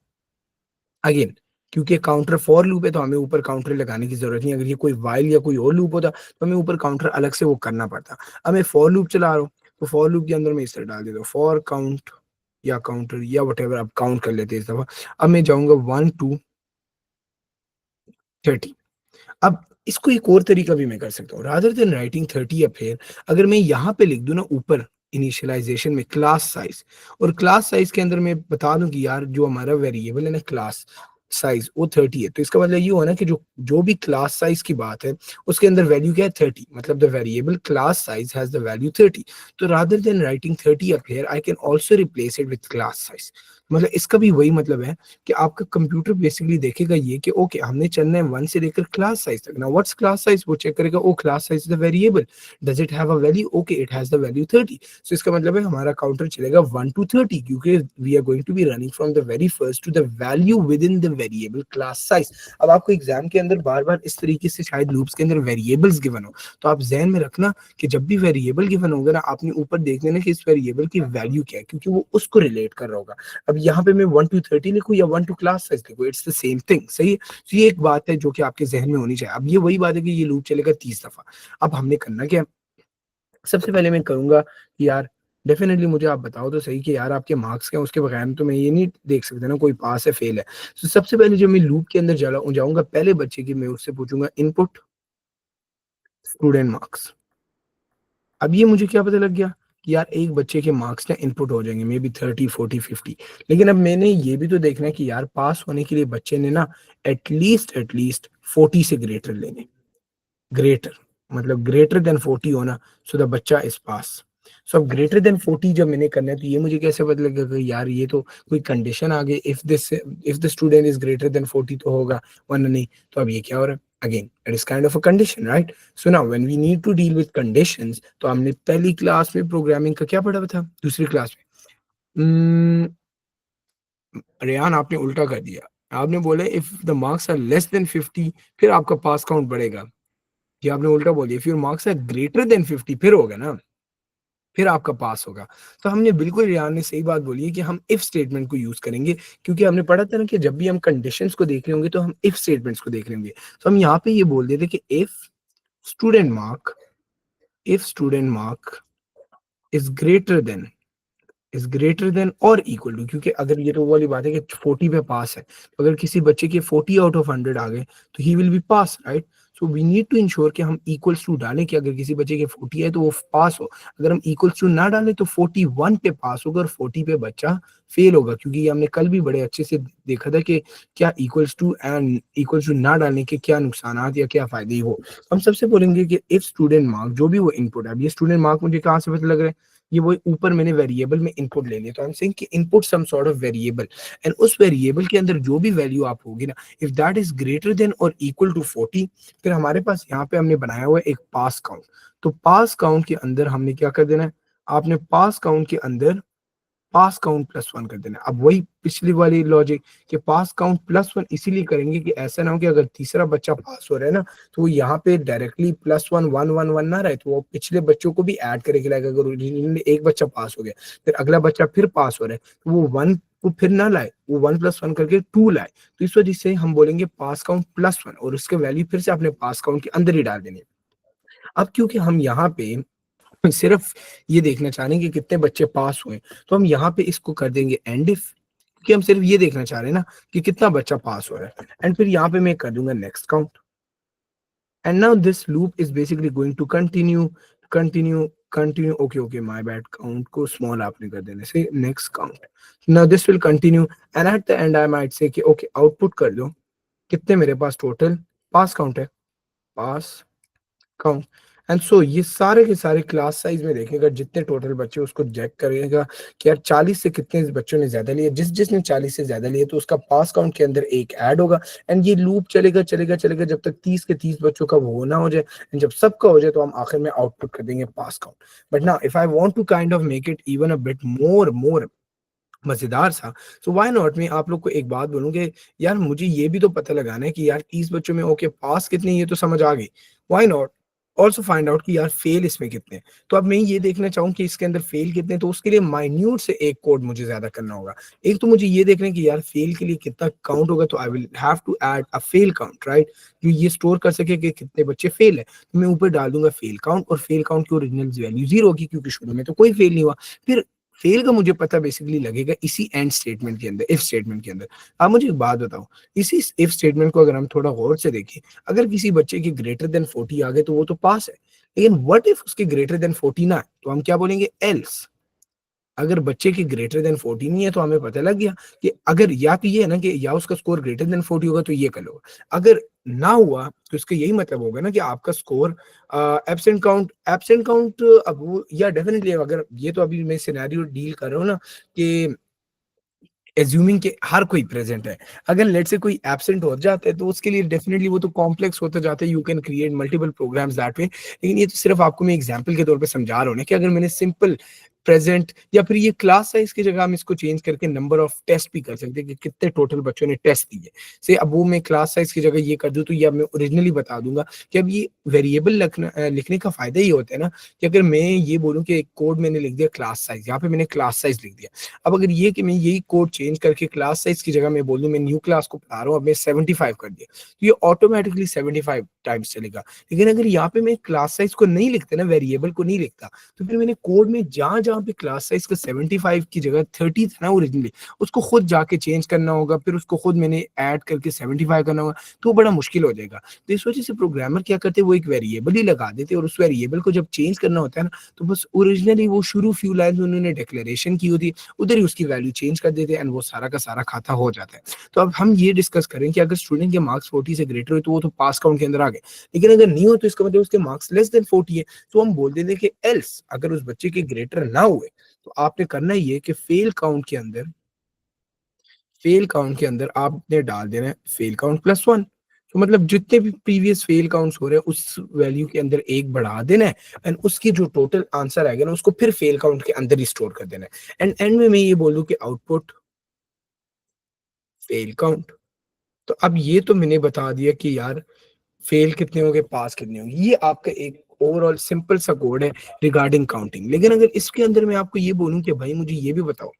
अगेन। क्योंकि काउंटर फॉर लूप है तो हमें ऊपर काउंटर लगाने की जरूरत नहीं, अगर ये कोई वाइल या कोई और लूप होता तो हमें ऊपर काउंटर अलग से वो करना पड़ता। अब मैं फॉर लूप चला रहा हूँ, तो फॉर लूप के अंदर मैं इस तरह डाल देता हूँ फॉर काउंट या काउंटर या वट एवर, आप काउंट कर लेते हैं इस दफा। अब मैं जाऊंगा 1 2 30। अब इसको एक और तरीका भी मैं कर सकता हूँ, rather than writing 30 up here, अगर मैं यहाँ पे लिख दूं ना ऊपर इनिशियलाइजेशन में क्लास साइज, और क्लास साइज के अंदर मैं बता दूं कि यार जो हमारा वेरिएबल है ना क्लास साइज वो 30 है, तो इसका मतलब ये हुआ ना कि जो जो भी क्लास साइज की बात है उसके अंदर वैल्यू क्या है 30, मतलब the variable class size has the value 30। तो rather than writing 30 up here I can also replace it with class size. मतलब इसका भी वही मतलब है कि आपका कंप्यूटर बेसिकली देखेगा ये कि ओके हमने चलना है 1 से लेकर क्लास साइज तक, ना व्हाट्स क्लास साइज, वो चेक करेगा oh class size the variable, does it have a value, okay it has the value 30। So इसका मतलब है हमारा काउंटर चलेगा 1 to 30, क्योंकि we are going to be running from the very first to the value within the variable class size. अब आपको exam के अंदर बार बार इस तरीके से शायद लूप्स के अंदर वेरिएबल्स गिवन हो, तो आप जहन में रखना कि जब भी वेरिएबल गिवन होगा ना, आपने ऊपर देख लेना कि इस वेरिएबल की वैल्यू क्या है, क्योंकि वो उसको रिलेट कर रहा होगा। अब यहाँ पे मैं 1 to 30 लिखूँ या 1 to क्लास साइज लिखूँ, इट्स द सेम थिंग, सही है। तो ये एक बात है जो कि आपके जहन में होनी चाहिए। अब ये वही बात है कि ये लूप चलेगा 30 दफा। अब हमने करना क्या, सबसे पहले मैं करूंगा कि यार डेफिनेटली मुझे आप बताओ तो सही कि यार आपके मार्क्स क्या हैं, उसके बगैर तो मैं ये नहीं देख सकता ना कोई पास है फेल है। तो सबसे पहले जब मैं लूप के अंदर जाऊंगा पहले बच्चे की, मैं उससे पूछूंगा इनपुट स्टूडेंट मार्क्स। अब ये मुझे क्या पता लग गया कि यार एक बच्चे के मार्क्स ना इनपुट हो जाएंगे मे बी 30 40 50। लेकिन अब मैंने ये भी तो देखना है कि यार पास होने के लिए बच्चे ने ना एटलीस्ट 40 से ग्रेटर लेने, ग्रेटर मतलब ग्रेटर देन 40 होना, सो द बच्चा इज पास। सो अब ग्रेटर देन 40 जब मैंने करना है तो ये मुझे कैसे पता लगेगा कि यार ये तो कोई कंडीशन आ गई, if the student is greater then 40 तो होगा, वरना नहीं। तो अब ये क्या हो रहा है, again it is kind of a condition, right. So now when we need to deal with conditions, तो हमने पहली क्लास में प्रोग्रामिंग का क्या पढ़ा था, दूसरी क्लास में रेहान आपने उल्टा कर दिया। आपने बोला if the marks are less than 50 फिर आपका पास काउंट बढ़ेगा, ये आपने उल्टा बोल दिया। फिर मार्क्स आर ग्रेटर देन 50 फिर होगा ना, फिर आपका पास होगा। तो हमने बिल्कुल रियान ने सही बात बोली है कि हम इफ स्टेटमेंट को यूज करेंगे, क्योंकि हमने पढ़ा था ना कि जब भी हम कंडीशंस को देख रहे होंगे तो हम इफ स्टेटमेंट्स को देख रहे होंगे। तो हम यहाँ पे ये बोल देते कि student mark if student mark is greater than और इक्वल टू, क्योंकि अगर ये तो वो वाली बात है कि 40 पे पास है, तो अगर किसी बच्चे के 40 आउट ऑफ 100 आ गए तो ही will be pass, right. So we need to ensure कि हम इक्वल्स टू डालें कि अगर किसी बच्चे के 40 है तो वो पास हो। अगर हम इक्वल्स टू ना डालें तो 41 पे पास होगा और 40 पे बच्चा फेल होगा, क्योंकि ये हमने कल भी बड़े अच्छे से देखा था कि क्या equals to and equals to ना डालने के क्या नुकसान या क्या फायदे हो। हम सबसे बोलेंगे कि इफ स्टूडेंट मार्क जो भी वो इनपुट है, अब ये स्टूडेंट मार्क मुझे कहाँ से पता लग रहा है, ये वो ऊपर मैंने वेरिएबल में इनपुट ले लिया, तो आई एम सेइंग कि input some sort of variable, and उस वेरिएबल के अंदर जो भी वैल्यू आप होगी ना, if that is greater than और इक्वल टू 40, फिर हमारे पास यहाँ पे हमने बनाया हुआ है एक पास काउंट। तो पास काउंट के अंदर हमने क्या कर देना है, आपने पास काउंट के अंदर पास काउंट प्लस 1 कर देना है। अब वही पिछली वाली लॉजिक कि पास काउंट प्लस 1 इसीलिए करेंगे कि ऐसा ना हो कि अगर तीसरा बच्चा पास हो रहा है ना, तो वो यहाँ पे डायरेक्टली प्लस 1 1 1 1 ना रहे, तो वो पिछले बच्चों को भी ऐड करके लाएगा। अगर ओरिजिनली एक बच्चा पास हो गया, फिर अगला बच्चा फिर पास हो रहा है, तो वो 1 को फिर ना लाए, वो 1 प्लस 1 करके 2 लाए। तो इस वजह से हम बोलेंगे पास काउंट प्लस 1 और उसके वैल्यू फिर से अपने पास काउंट के अंदर ही डाल देनी है। अब क्योंकि हम यहाँ पे सिर्फ ये देखना चाह रहे हैं कि कितने बच्चे पास हुए, तो हम यहाँ पे इसको कर देंगे एंड इफ, क्योंकि हम सिर्फ ये देखना चाह रहे हैं ना कि कितना बच्चा पास हो रहा है। एंड फिर यहाँ पे मैं कर दूंगा next count. And now this loop is basically going to continue okay okay my bad, count को स्मॉल आपने कर देने से next count. Now this will continue and at the end I might say कि ओके आउटपुट कर दो कितने मेरे पास टोटल पास काउंट है, पास काउंट। एंड सो ये सारे के सारे क्लास साइज में देखेगा जितने टोटल बच्चे, उसको चेक करेगा कि यार 40 से कितने बच्चों ने ज्यादा लिए, जिसने 40 से ज्यादा लिए तो उसका पास काउंट के अंदर एक ऐड होगा। एंड ये लूप चलेगा चलेगा चलेगा जब तक 30 के 30 बच्चों का वो ना हो जाए। एंड जब सबका हो जाए तो हम आखिर में आउटपुट कर देंगे pass count. But now if I want to kind of make it even a bit more मजेदार सा, सो व्हाई नॉट, मैं आप लोग को एक बात बोलूंगे, यार मुझे ये भी तो पता लगाना है कि यार 30 बच्चों में ओके पास कितने, ये तो समझ आ गई, why not also find out कि यार फेल इसमें कितने हैं। तो अब मैं ये देखना चाहूँ कि इसके अंदर फेल कितने, तो उसके लिए माइन्यूट से एक कोड मुझे ज्यादा करना होगा। एक तो मुझे ये देखना है कि यार फेल के लिए कितना काउंट होगा, तो I will have to add a fail count, right, जो ये स्टोर कर सके कि कितने बच्चे फेल है। तो मैं ऊपर डाल दूंगा फेल काउंट, और फेल काउंट की ओरिजिनल वैल्यू 0 होगी क्योंकि शुरू में तो कोई फेल नहीं हुआ। फिर फेल का मुझे पता बेसिकली लगेगा इसी एंड स्टेटमेंट के अंदर, इफ स्टेटमेंट के अंदर। आप मुझे एक बात बताओ, इसी इफ स्टेटमेंट को अगर हम थोड़ा गौर से देखें, अगर किसी बच्चे के ग्रेटर देन 40 आ गए तो वो तो पास है, लेकिन व्हाट इफ उसके ग्रेटर देन 40 ना है, तो हम क्या बोलेंगे एल्स। अगर बच्चे की ग्रेटर देन 40 नहीं है तो हमें पता लग गया कि अगर या तो ये है ना कि या उसका स्कोर ग्रेटर देन 40 होगा तो ये कर लो, अगर ना हुआ तो इसका यही मतलब होगा ना कि आपका स्कोर एब्सेंट काउंट अब वो या डेफिनेटली, अगर ये तो अभी मैं सिनेरियो डील कर रहा हूँ ना कि एज्यूमिंग कि हर कोई प्रेजेंट है, अगर लेट से कोई एब्सेंट हो जाता है तो उसके लिए डेफिनेटली वो तो कॉम्प्लेक्स होता जाता है, you can create multiple programmes that way. लेकिन ये तो सिर्फ आपको मैं एग्जांपल के तौर पे समझा रहा हूँ ना कि अगर मैंने सिंपल प्रेजेंट, या फिर ये क्लास साइज की जगह हम इसको चेंज करके नंबर ऑफ टेस्ट भी कर सकते हैं कि कितने टोटल बच्चों ने टेस्ट दिए। से अब वो मैं क्लास साइज की जगह ये कर दूं तो ये अब मैं ओरिजिनली बता दूंगा कि अब ये वेरिएबल लिखने का फायदा ये होता है ना कि अगर मैं ये बोलूं कि एक कोड मैंने लिख दिया क्लास साइज, यहाँ पे मैंने क्लास साइज लिख दिया। अब अगर ये कि मैं यही कोड चेंज करके क्लास साइज की जगह मैं बोल दूं मैं न्यू क्लास को पढ़ा रहा हूँ, अब मैं 75 कर दिया, तो ये ऑटोमेटिकली 75 टाइम्स चलेगा। लेकिन अगर यहाँ पे मैं क्लास साइज को नहीं लिखता ना, वेरिएबल को नहीं लिखता, तो फिर मैंने कोड में जहां जहां पे क्लास साइज का 75 की जगह 30 था ना ओरिजिनली, उसको खुद जाके चेंज करना होगा, फिर उसको खुद मैंने ऐड करके 75 करना होगा, तो बड़ा मुश्किल हो जाएगा। तो इस वजह से प्रोग्रामर क्या करते हैं, वो एक वेरिएबल ही लगा देते हैं, और उस वेरिएबल को जब चेंज करना होता है ना, तो बस ओरिजिनली वो शुरू फ्यू लाइन उन्होंने डिक्लेरेशन की होती है उधर ही उसकी वैल्यू चेंज कर देते हैं, एंड वो सारा का सारा खाता हो जाता है। तो अब हम ये डिस्कस करें कि अगर स्टूडेंट के मार्क्स 40 से ग्रेटर हो तो वो तो पास काउंट के अंदर आ गए, लेकिन अगर नहीं हो तो इसका मतलब उसके मार्क्स लेस देन 40 है, तो हम बोल देते कि एल्स, अगर उस बच्चे के ग्रेटर ना हुए तो आपने करना ये कि फेल काउंट के अंदर आपने डाल देना है फेल काउंट प्लस 1। तो मतलब जितने भी प्रीवियस फेल काउंट्स हो रहे हैं उस वैल्यू के अंदर एक बढ़ा देना है, एंड उसकी जो टोटल आंसर आएगा ना उसको फिर फेल काउंट के अंदर ही स्टोर कर देना है। एंड एंड में मैं ये बोल दूं कि आउटपुट फेल काउंट। तो अब ये तो मैंने बता दिया कि यार फेल कितने होंगे पास कितने होंगे, ये आपका एक ओवरऑल सिंपल सा कोड है रिगार्डिंग काउंटिंग। लेकिन अगर इसके अंदर मैं आपको ये बोलूं कि भाई मुझे ये भी बताओ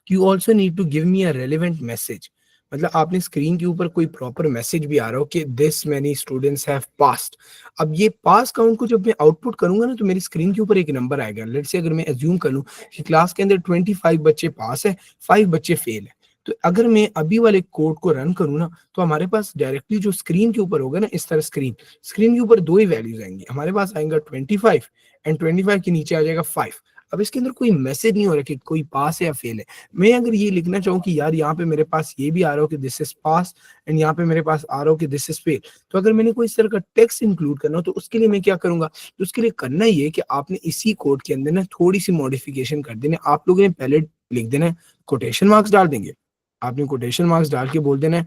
you also need to give me a relevant message, मतलब आपने स्क्रीन के ऊपर कोई प्रॉपर मैसेज भी आ रहा हो कि this many students have passed. अब ये पास काउंट को जब मैं आउटपुट करूंगा ना तो मेरी स्क्रीन के ऊपर एक नंबर आएगा। लेट्स से अगर मैं एज्यूम करूं कि क्लास के अंदर 25 बच्चे पास है, 5 बच्चे फेल है, तो अगर मैं अभी वाले कोड को रन करूँ ना तो हमारे पास डायरेक्टली जो स्क्रीन के ऊपर होगा ना, इस तरह स्क्रीन के ऊपर दो ही वैल्यूज आएंगी, हमारे पास आएगा 25 एंड 25 के नीचे आ जाएगा 5। अब इसके अंदर कोई मैसेज नहीं हो रहा कि कोई पास है या फेल है। मैं अगर ये लिखना चाहूँ कि यार यहाँ पे मेरे पास ये भी आ रहा हो कि दिस इज पास, एंड यहाँ पे मेरे पास आ रहा हो कि दिस इज फेल, तो अगर मैंने कोई इस तरह का टेक्स्ट इंक्लूड करना हो तो उसके लिए मैं क्या करूंगा, तो उसके लिए करना ये कि आपने इसी कोड के अंदर ना थोड़ी सी मॉडिफिकेशन कर देना। आप लोगों ने पहले लिख देना है, कोटेशन मार्क्स डाल देंगे, आपने कोटेशन मार्क्स डाल के बोल देना है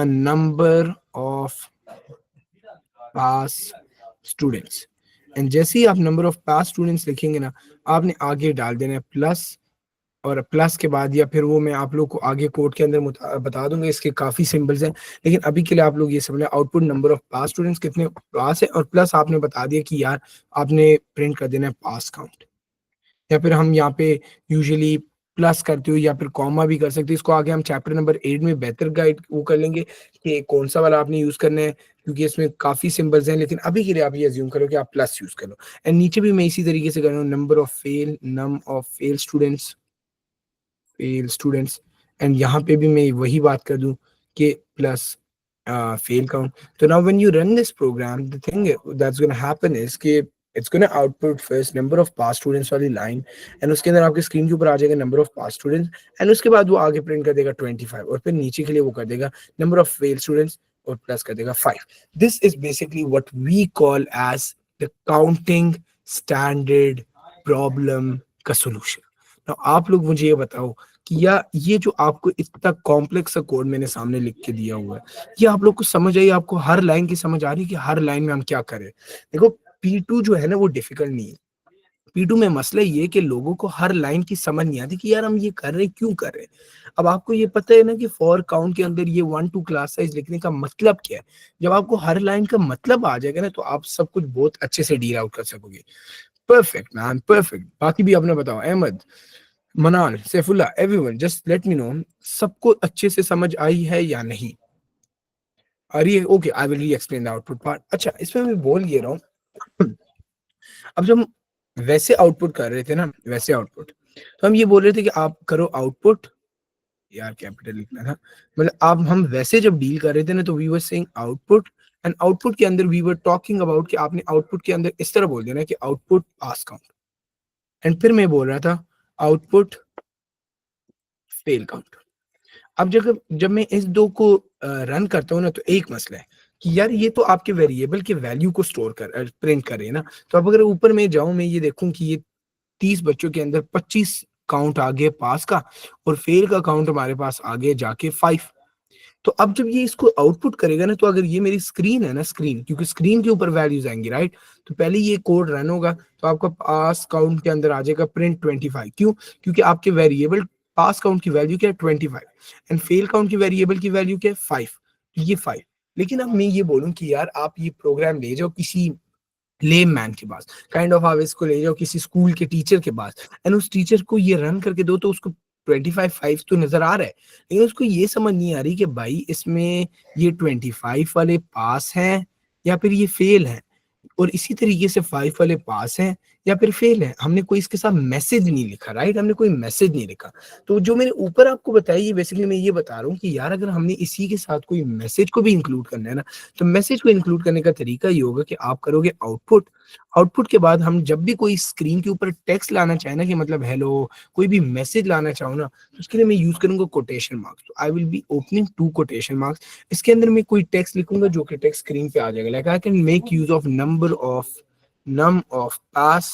number of pass students, and जैसे ही आप नंबर ऑफ पास स्टूडेंट्स लिखेंगे ना, आपने आगे डाल देना है प्लस, और प्लस के बाद या फिर वो मैं आप लोग को आगे कोड के अंदर बता दूंगा, इसके काफी सिंबल्स हैं। लेकिन अभी के लिए आप लोग ये समझ लें, output number of pass students कितने पास है, और प्लस आपने बता दिया कि यार आपने प्रिंट कर देना है पास काउंट। या फिर हम यहाँ पे यूजुअली प्लस करते हो या फिर कॉमा भी कर सकते हो। इसको आगे हम चैप्टर नंबर 8 में बेहतर गाइड वो कर लेंगे कि कौन सा वाला आपने यूज करना है, क्योंकि इसमें काफी सिंबल्स हैं। लेकिन अभी के लिए आप ये अज्यूम करो कि आप प्लस यूज करो। एंड नीचे भी मैं इसी तरीके से कर रहा हूँ, नम ऑफ फेल स्टूडेंट्स। एंड यहाँ पे भी मैं वही बात कर दूं कि plus fail count. So now when you run this program, the thing that's going to happen is कि it's going to output first number of pass students वाली line, and उसके अंदर आपके स्क्रीन के ऊपर आ जाएगा number of pass students, and उसके बाद वो आगे प्रिंट कर देगा 25, और फिर नीचे के लिए वो कर देगा number of fail students और प्लस कर देगा 5. This is basically what we call as the counting standard problem का solution. Now आप लोग मुझे ये बताओ कि या ये जो आपको इतना कॉम्प्लेक्स सा कोड मैंने सामने लिख के दिया हुआ है, ये आप लोग को समझ आई? आपको हर लाइन की समझ आ रही है कि हर लाइन में हम क्या करें? देखो, P2 जो है ना वो डिफिकल्ट नहीं है। P2 में मसला ये है कि लोगों को हर लाइन की समझ नहीं आती कि यार हम ये कर रहे हैं, क्यों कर रहे हैं। अब आपको ये पता है ना कि फॉर काउंट के अंदर ये 1 to क्लास साइज लिखने का मतलब क्या है। जब आपको हर लाइन का मतलब आ जाएगा ना, तो आप सब कुछ बहुत अच्छे से डील आउट कर सकोगे। Perfect man, perfect. बाकी भी आपने बताओ, अहमद, मनान, Saifullah, everyone just let me know, सबको अच्छे से समझ आई है या नहीं आ रही है? ओके, आई विल री एक्सप्लेन द आउटपुट पार्ट। अच्छा, इसमें मैं बोल ये रहा हूँ, अब जब हम वैसे आउटपुट कर रहे थे ना, वैसे आउटपुट, तो हम ये बोल रहे थे कि आप करो आउटपुट, यार कैपिटल लिखना था, मतलब आप हम वैसे जब डील कर रहे थे ना, तो we were saying output, and output के अंदर वी वर टॉकिंग अबाउट कि आपने आउटपुट के अंदर इस तरह बोल देना कि आउटपुट पास काउंट, एंड फिर मैं बोल रहा था आउटपुट फेल काउंट। अब जब जब मैं इस दो को रन करता हूँ ना, तो एक मसला है कि यार ये तो आपके वेरिएबल के वैल्यू को स्टोर कर प्रिंट कर रहे हैं ना। तो अब अगर ऊपर में जाऊं, मैं ये देखूं कि ये 30 बच्चों के अंदर 25 काउंट आ गया पास का, और फेल का काउंट हमारे पास आ गया जाके 5। तो अब जब ये इसको आउटपुट करेगा ना, तो अगर ये मेरी स्क्रीन है ना, स्क्रीन, क्योंकि स्क्रीन के ऊपर वैल्यूज आएंगी राइट, तो पहले ये कोड रन होगा, तो आपका पास काउंट के अंदर आ जाएगा प्रिंट 25। क्यों? क्योंकि आपके वेरिएबल पास काउंट की वैल्यू क्या है 25, एंड फेल काउंट की वेरिएबल की वैल्यू क्या है 5, तो ये 5। लेकिन अब मैं ये बोलूं कि यार आप ये प्रोग्राम ले जाओ किसी लेम मैन के पास, काइंड ऑफ आप इसको ले जाओ किसी स्कूल के टीचर के पास, एंड उस टीचर को ये रन करके दो, तो उसको 25 तो नजर आ रहा है, लेकिन उसको ये समझ नहीं आ रही कि भाई इसमें ये 25 वाले पास हैं या फिर ये फेल हैं, और इसी तरीके से 5 वाले पास हैं या फिर फेल है। हमने कोई इसके साथ मैसेज नहीं लिखा राइट, हमने कोई मैसेज नहीं लिखा। तो जो मैंने ऊपर आपको बताया, ये बेसिकली मैं ये बता रहा हूँ कि यार अगर हमने इसी के साथ कोई मैसेज को भी इंक्लूड करना है ना, तो मैसेज को इंक्लूड करने का तरीका ये होगा कि आप करोगे आउटपुट, आउटपुट के बाद हम जब भी कोई स्क्रीन के ऊपर टेक्स्ट लाना चाहे ना, कि मतलब हेलो, कोई भी मैसेज लाना चाहूँ ना, तो उसके लिए मैं यूज करूंगा कोटेशन मार्क्स। तो I will be opening 2 quotation marks. इसके अंदर मैं कोई टेक्स्ट लिखूंगा जो कि टेक्स्ट स्क्रीन पे आ जाएगा, like I can make use of num of pass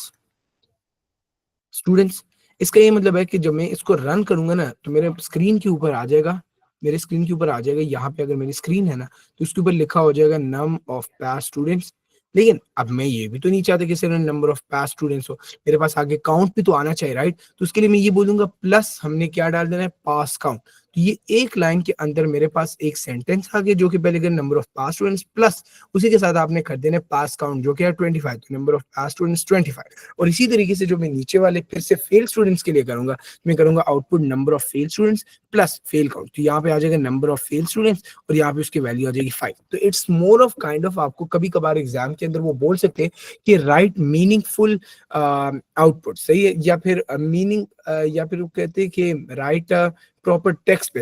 students. इसका ये मतलब है कि जब मैं इसको रन करूंगा ना, तो मेरे स्क्रीन के ऊपर आ जाएगा, मेरे स्क्रीन के ऊपर आ जाएगा, यहाँ पे अगर मेरी स्क्रीन है ना, तो इसके ऊपर लिखा हो जाएगा नम ऑफ पास स्टूडेंट्स। लेकिन अब मैं ये भी तो नहीं चाहता कि सिर्फ नंबर ऑफ पास स्टूडेंट्स हो, मेरे पास आगे काउंट भी तो आना चाहिए राइट। तो उसके लिए मैं ये बोलूंगा प्लस हमने क्या डाल देना है, पास काउंट। तो ये एक लाइन के अंदर मेरे पास एक सेंटेंस आ गया, जो कि पहले number of pass students, plus उसी के साथ आपने कर देना पास काउंट जो कि है 25, तो नंबर ऑफ पास स्टूडेंट्स 25। और इसी तरीके से जो मैं नीचे वाले फिर से फेल स्टूडेंट्स के लिए करूंगा, मैं करूंगा output number of fail students plus fail count. तो यहाँ पे आ जाएगा नंबर ऑफ फेल स्टूडेंट्स, और यहाँ पे उसकी वैल्यू आ जाएगी 5। तो it's more of kind of, आपको कभी कभार एग्जाम के अंदर वो बोल सकते हैं कि राइट मीनिंगफुल आउटपुट, सही है, या फिर मीनिंग या फिर वो कहते हैं कि राइट प्रॉपर टेक्स्ट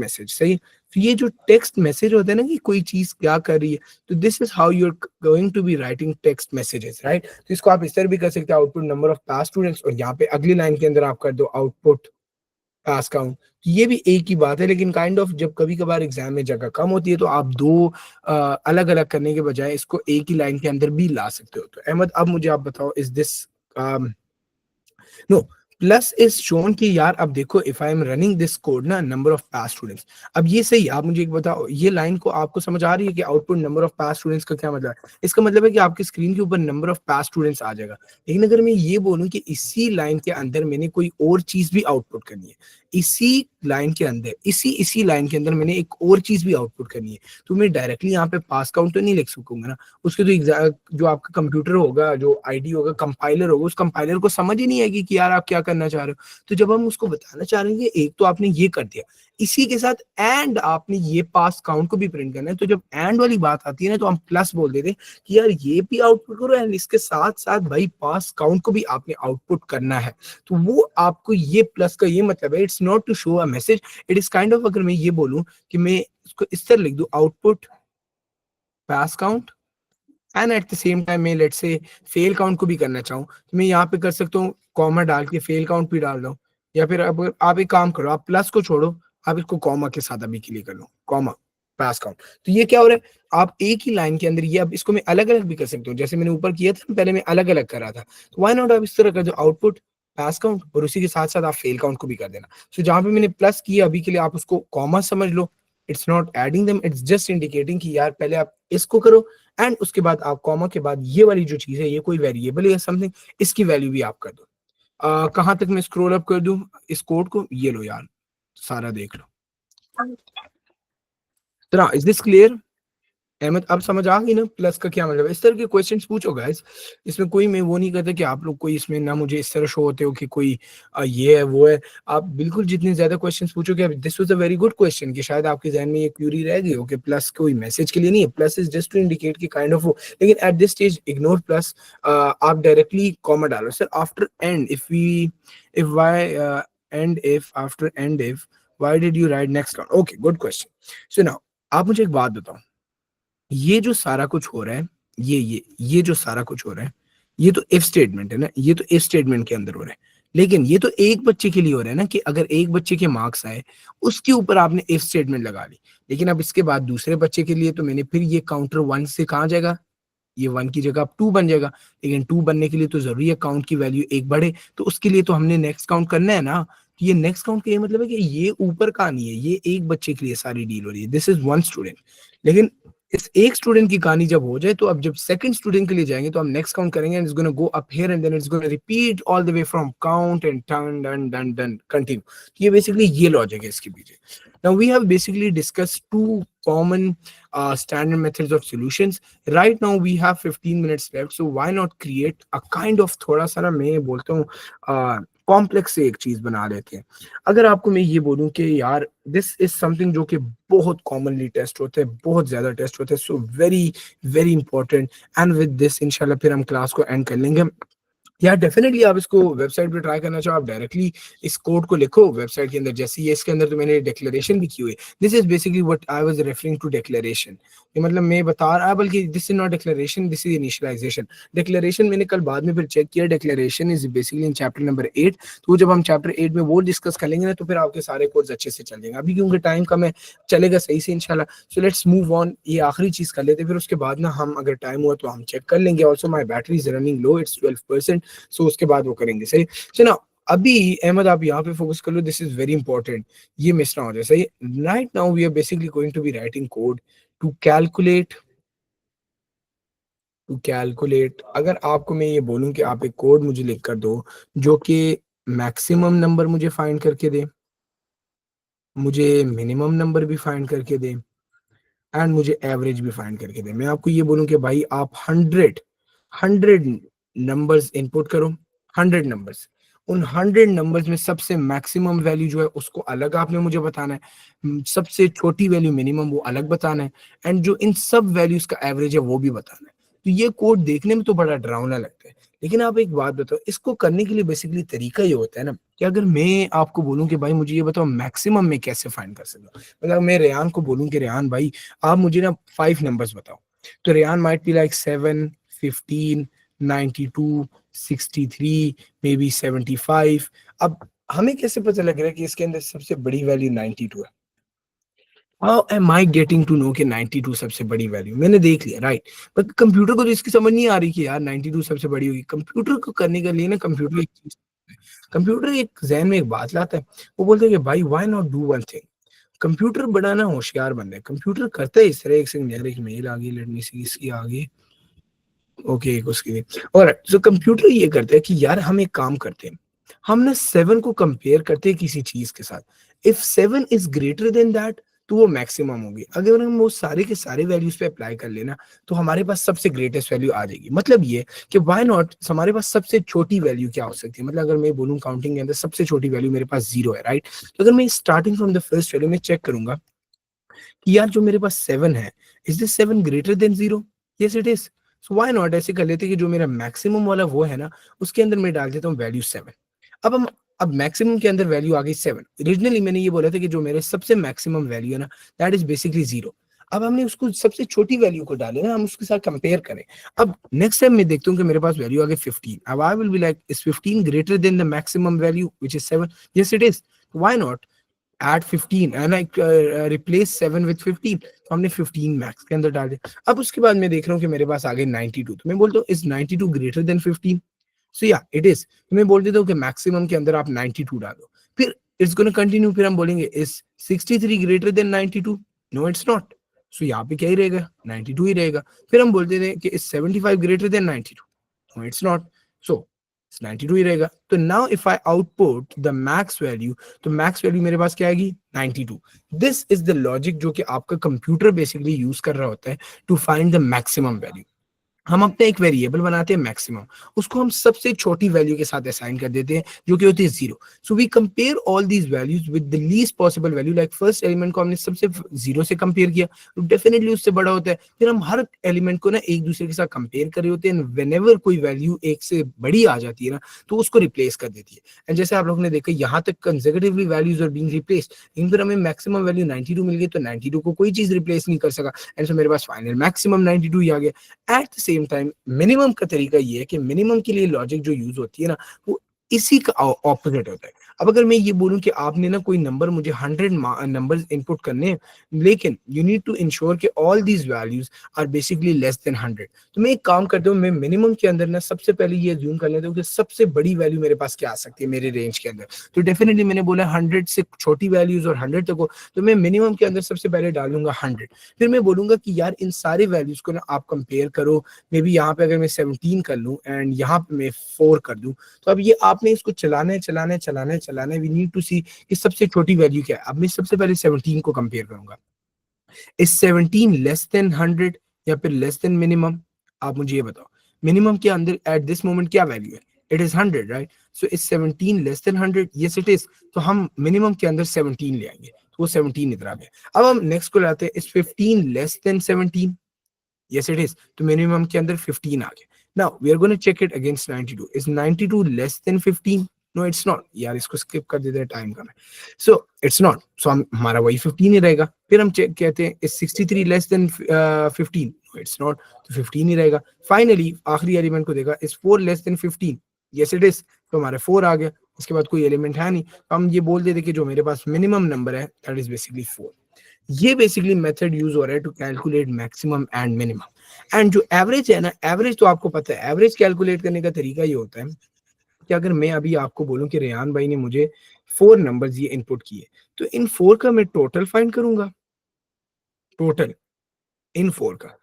मैसेज, सही। तो ये जो टेक्स्ट मैसेज होता है ना कि कोई चीज क्या कर रही है, तो this is how you are going to be writing text messages right. तो इसको आप इस तरह भी कर सकते हैं, output number of pass students, और यहाँ पे अगली लाइन के अंदर आप कर दो आउटपुट पास काउंट। ये भी एक ही बात है, लेकिन काइंड ऑफ जब कभी कभार एग्जाम में जगह कम होती है, तो आप दो अलग अलग करने के बजाय इसको एक ही लाइन के अंदर भी ला सकते हो। तो अहमद, अब मुझे आप बताओ, is this no plus is shown कि यार अब देखो if I am running this code ना, नंबर ऑफ पास स्टूडेंट्स। अब ये सही, आप मुझे एक बताओ, ये लाइन को आपको समझ आ रही है कि output number of pass students का क्या मतलब है? इसका मतलब है कि आपकी स्क्रीन के ऊपर नंबर ऑफ पास स्टूडेंट्स आ जाएगा। लेकिन अगर मैं ये बोलूं कि इसी लाइन के अंदर मैंने कोई और चीज भी आउटपुट करनी है, इसी लाइन के अंदर, इसी इसी लाइन के अंदर मैंने एक और चीज भी आउटपुट करनी है, तो मैं डायरेक्टली यहाँ पे पास काउंट तो नहीं लिख सकूंगा ना। उसके तो जो आपका कंप्यूटर होगा, जो आईडी होगा, कंपाइलर होगा, उस कंपाइलर को समझ ही नहीं आएगी कि यार आप क्या करना चाह रहे हो। तो जब हम उसको बताना चाह रहे हैं कि एक तो आपने ये कर दिया, इसी के साथ एंड आपने ये पास काउंट को भी प्रिंट करना है, तो जब एंड वाली बात आती है ना, तो हम प्लस बोल देते हैं कि यार ये भी आउटपुट करो एंड इसके साथ साथ भाई पास काउंट को भी आपने आउटपुट करना है। तो वो आपको ये प्लस का ये मतलब है, it's not to show a message, it is kind of, अगर मैं ये बोलूं कि मैं इसको इस तरह लिख दूं, output pass count, and at the same time मैं लेट्स से फेल काउंट को भी करना चाहूँ, तो मैं यहाँ पे कर सकता हूँ कॉमा डाल के फेल काउंट भी डाल दो। या फिर अब आप एक काम करो, आप प्लस को छोड़ो, आप इसको कॉमा के साथ अभी के लिए कर लो, कॉमा पास काउंट। तो ये क्या हो रहा है, आप एक ही लाइन के अंदर, ये अब इसको मैं अलग अलग भी कर सकता हूँ, जैसे मैंने ऊपर किया था पहले मैं अलग अलग कर रहा था, तो व्हाई नॉट आप इस तरह कर दो, आउटपुट पास काउंट, और उसी के साथ साथ आप फेल काउंट को भी कर देना। तो जहां पे मैंने प्लस किया अभी के लिए, आप उसको कॉमा समझ लो, it's not adding them, it's just indicating कि यार पहले आप इसको करो एंड उसके बाद आप कॉमा के बाद ये वाली जो चीज है, ये कोई वेरिएबल या समथिंग, इसकी वैल्यू भी आप कर दो। कहां तक मैं स्क्रॉल अप कर दूं इस कोड को, ये लो यार, सारा देख लो। तरह इज दिस क्लियर? अहमद अब समझ आ गई ना प्लस का क्या मतलब है? इस तरह के क्वेश्चंस पूछो गाइस, इसमें कोई मैं वो नहीं करता कि आप लोग कोई इसमें ना मुझे इस तरह शो होते हो कि कोई ये है वो है। आप बिल्कुल जितने ज्यादा क्वेश्चंस पूछोगे, this was a very good question कि शायद आपके जहन में ये क्यूरी रह गई हो कि प्लस कोई मैसेज के लिए नहीं है, plus is just to indicate की काइंड ऑफ, लेकिन at this stage ignore plus, आप डायरेक्टली कॉमा डालो sir after end, if why end if after end if why did you write next count? Okay, good question. So now आप मुझे एक बात बताओ, ये जो सारा कुछ हो रहा है, ये जो सारा कुछ हो रहा है, ये तो इफ स्टेटमेंट है ना, ये तो इफ स्टेटमेंट के अंदर हो रहा है। लेकिन ये तो एक बच्चे के लिए हो रहा है ना, कि अगर एक बच्चे के मार्क्स आए, उसके ऊपर आपने इफ स्टेटमेंट लगा ली। लेकिन अब इसके बाद दूसरे बच्चे के लिए तो मैंने फिर ये काउंटर वन से कहाँ जाएगा, ये वन की जगह अब टू बन जाएगा। लेकिन टू बनने के लिए तो जरूरी है काउंट की वैल्यू एक बढ़े, तो उसके लिए तो हमने नेक्स्ट काउंट करना है ना। तो ये नेक्स्ट काउंट का ये मतलब है कि ये ऊपर का नहीं है, ये एक बच्चे के लिए सारी डील हो रही है, दिस इज वन स्टूडेंट। लेकिन इस एक स्टूडेंट की कहानी जब हो जाए, तो अब जब सेकंड स्टूडेंट के लिए जाएंगे, तो हम नेक्स्ट काउंट करेंगे and it's gonna go up here and then it's gonna repeat all the way from count and turn done done done continue. ये बेसिकली ये लॉजिक है इसके पीछे। Now we have basically discuss two common standard methods of solutions. Right now we have 15 minutes left, so why not create a kind of, थोड़ा सा ना मैं बोलता हूँ कॉम्प्लेक्स से एक चीज बना लेते हैं। अगर आपको मैं ये बोलूं कि यार दिस इज समथिंग जो कि बहुत कॉमनली टेस्ट होता है, बहुत ज्यादा टेस्ट होता है, so very very important. And with this इंशाल्लाह फिर हम क्लास को एंड कर लेंगे। या डेफिनेटली आप इसको वेबसाइट पे ट्राई करना चाहो, आप डायरेक्टली इस कोड को लिखो वेबसाइट के अंदर, जैसे ये इसके अंदर तो मैंने डिक्लेरेशन भी की हुई है। This is basically what I was referring to declaration. ये मतलब मैं बता रहा, बल्कि this is not declaration, this is initialization. Declaration मैंने कल बाद में फिर चेक किया, declaration is basically in chapter number 8। तो जब हम चैप्टर 8 में वो डिस्कस कर लेंगे ना, तो फिर आपके सारे कोड्स अच्छे से चल जाएंगे। अभी क्योंकि टाइम कम है, चलेगा सही से इंशाल्लाह। सो लेट्स मूव ऑन, ये आखिरी चीज कर लेते हैं, फिर उसके बाद ना हम अगर टाइम हुआ तो हम चेक कर लेंगे। Also my battery is running low, it's 12%, सो उसके बाद वो करेंगे सही। सो ना अभी अहमद आप यहाँ पे फोकस कर लो, दिस इज वेरी इंपॉर्टेंट, ये मिस ना हो जाए सही। Right now we are basically going to be writing code to calculate, अगर आपको मैं ये बोलूं कि आप एक कोड मुझे लिख कर दो जो कि मैक्सिमम नंबर मुझे फाइंड करके दे, मुझे मिनिमम नंबर भी फाइंड करके दे, एंड मुझे एवरेज भी फाइंड करके दे। मैं आपको ये बोलूं कि भाई आप 100 नंबर्स इनपुट करो, 100 नंबर्स, उन 100 नंबर्स में सबसे मैक्सिमम वैल्यू जो है उसको अलग आपने मुझे बताना है, सबसे छोटी वैल्यू मिनिमम वो अलग बताना है, एंड जो इन सब वैल्यूज का एवरेज है वो भी बताना है। तो ये कोड देखने में तो बड़ा डरावना लगता है, लेकिन आप एक बात बताओ, इसको करने के लिए बेसिकली तरीका ये होता है ना, कि अगर मैं आपको बोलूं कि भाई मुझे ये बताओ मैक्सिमम में कैसे फाइंड कर सकता हूँ, मतलब मैं रेहान को बोलूं कि रेहान भाई आप मुझे ना 5 नंबर्स बताओ, तो Rehan might be like 7, 15, 92, 63, may be 75। अब हमें कैसे पता लग रहा है कि इसके अंदर सबसे बड़ी वैल्यू 92 है? How am I getting to know कि 92 सबसे बड़ी वैल्यू? मैंने देख लिया राइट, बट कंप्यूटर को तो इसकी समझ नहीं आ रही कि यार 92 सबसे बड़ी होगी। कंप्यूटर को करने के लिए ना, कंप्यूटर एक चीज कंप्यूटर एक ज़हन में एक बात लाता है, वो बोलता है कि भाई why not do one thing. Computer बड़ा ना होशियार बंदा है, कंप्यूटर करता है इस तरह, एक सेकंड यार, एक मेल आ गई, लेट मी सी इसकी आ गई। ओके, एक उसकी थी। ऑलराइट, सो कंप्यूटर ये करता है कि यार हम एक काम करते हैं, हम ना 7 को कंपेयर करते हैं किसी चीज़ के साथ। If 7 is greater than that, तो वो मैक्सिमम होगी। अगर हम वो सारे के सारे वैल्यूज़ पे अप्लाई कर लेना, तो हमारे पास सबसे ग्रेटेस्ट वैल्यू आ जाएगी। मतलब ये कि व्हाई नॉट, हमारे पास सबसे छोटी वैल्यू क्या हो सकती है? मतलब अगर मैं बोलूँ काउंटिंग के अंदर सबसे छोटी वैल्यू मेरे पास 0 है, राइट? तो अगर मैं starting from the first value में चेक करूँगा कि यार जो मेरे पास 7 है, is this 7 greater than 0? Yes it is. So why not ऐसे कर लेते हैं कि जो मेरा मैक्सिमम वाला वो है ना, उसके अंदर मैं डाल देता हूँ वैल्यू 7। अब मैक्सिमम के अंदर वैल्यू आ गई 7। ओरिजिनली मैंने ये बोला था कि जो मेरे सबसे मैक्सिमम वैल्यू है ना, दैट इज़ बेसिकली 0। अब हमने उसको सबसे छोटी वैल्यू को डाले ना, हम उसके साथ कंपेयर करें। अब नेक्स्ट टाइम मैं देखता हूँ कि मेरे पास वैल्यू आ गई 15। अब I will be like, is 15 greater than the maximum value which is 7? Yes it is. Why not at 15 and I replace 7 with 15। तो हमने 15 मैक्स के अंदर डाल दिया। अब उसके बाद मैं देख रहा हूँ कि मेरे पास आ गए 92। तो मैं बोलता हूँ, इज 92 ग्रेटर देन 15? सो या इट इज। तो मैं बोल देता हूँ कि मैक्सिमम के अंदर आप 92 डालो। फिर इट्स गोना कंटिन्यू, फिर हम बोलेंगे is 63 greater than 92? No it's not. So यहाँ पे क्या ही रहेगा? 92 ही रहेगा। फिर हम बोलते थे कि is 75 greater than 92? No it's not. So 92 ही रहेगा। तो now if I output the max value, तो मैक्स वैल्यू मेरे पास क्या आएगी? 92। दिस इज द लॉजिक जो कि आपका कंप्यूटर बेसिकली यूज कर रहा होता है to find the maximum value. हम अपने एक वेरिएबल बनाते हैं मैक्सिमम, उसको हम सबसे छोटी वैल्यू के साथ असाइन कर देते हैं जो कि होती है 0। So we compare all these values with the least possible value. Like first element को हमने सबसे 0 से कंपेयर किया, तो डेफिनेटली उससे बड़ा होता है। फिर हम हर एलिमेंट को ना एक दूसरे के साथ कंपेयर कर रहे होते हैं, वेनेवर कोई वैल्यू एक से बड़ी आ जाती है ना, तो उसको रिप्लेस कर देती है। एंड जैसे आप लोगों ने देखा, यहाँ तक consecutively values are being replaced, लेकिन फिर हमें मैक्सिमम वैल्यू 92 मिल गई, तो 92 को कोई चीज रिप्लेस नहीं कर सका। एंड सो मेरे पास फाइनल मैक्सिमम 92 ही आ गया। At the same time minimum का तरीका ये है कि मिनिमम के लिए लॉजिक जो यूज होती है ना, वो इसी का ऑपोजिट होता है। अब अगर मैं ये बोलूं कि आपने ना कोई नंबर, मुझे 100 नंबर्स इनपुट करने हैं, लेकिन यू नीड टू इंश्योर कि all these values are basically less than 100, तो मैं एक काम करता हूँ, मैं मिनिमम के अंदर ना सबसे पहले ये ज्यूम कर लेता हूँ कि सबसे बड़ी वैल्यू मेरे पास क्या आ सकती है मेरे रेंज के अंदर। तो डेफिनेटली मैंने बोला 100 से छोटी वैल्यूज और 100 तक हो, तो मैं मिनिमम के अंदर सबसे पहले डालूंगा 100। फिर मैं बोलूंगा कि यार इन सारे वैल्यूज को ना आप कंपेयर करो। मे बी यहाँ पे अगर मैं 17 कर लूँ एंड यहाँ पे मैं 4 कर दूँ, तो अब ये आपने इसको चलाना है। वी नीड टू सी कि सबसे छोटी वैल्यू क्या है। अब मैं सबसे पहले 17 को कंपेयर करूंगा। इज 17 लेस देन 100 या फिर लेस देन मिनिमम? आप मुझे ये बताओ, मिनिमम के अंदर एट दिस मोमेंट क्या वैल्यू है? It is 100, right? So is 17 less than 100? Yes it is. तो हम मिनिमम के अंदर 17 ले आएंगे, तो वो 17 इधर आ गया। अब हम नेक्स्ट को लाते हैं, is 15 less than 17? Yes, it is. तो मिनिमम के अंदर 15 आ गया। Now we are going to check it against 92. Is 92 less than 15? No, it's not. यार इसको skip कर देते हैं, टाइम कम है। So it's not. So हमारा वही 15 ही रहेगा। फिर हम चेक कहते हैं, is 63 less than 15? No, it's not. तो 15 ही रहेगा। Finally आखिरी एलिमेंट को देखा, is 4 less than 15? Yes, it is. तो हमारा 4 आ गया। इसके बाद कोई एलिमेंट है नहीं, तो हम ये बोल देते कि जो मेरे पास मिनिमम नंबर है, दैट इज बेसिकली 4। ये बेसिकली मेथड यूज हो रहा है to calculate maximum and minimum. And जो एवरेज है ना, एवरेज तो आपको पता है, एवरेज कैलकुलेट करने का तरीका ये होता है कि अगर मैं अभी आपको बोलूं कि रेहान भाई ने मुझे 4 नंबर्स ये इनपुट किए, तो इन 4 का मैं टोटल फाइंड करूंगा, टोटल इन 4 का।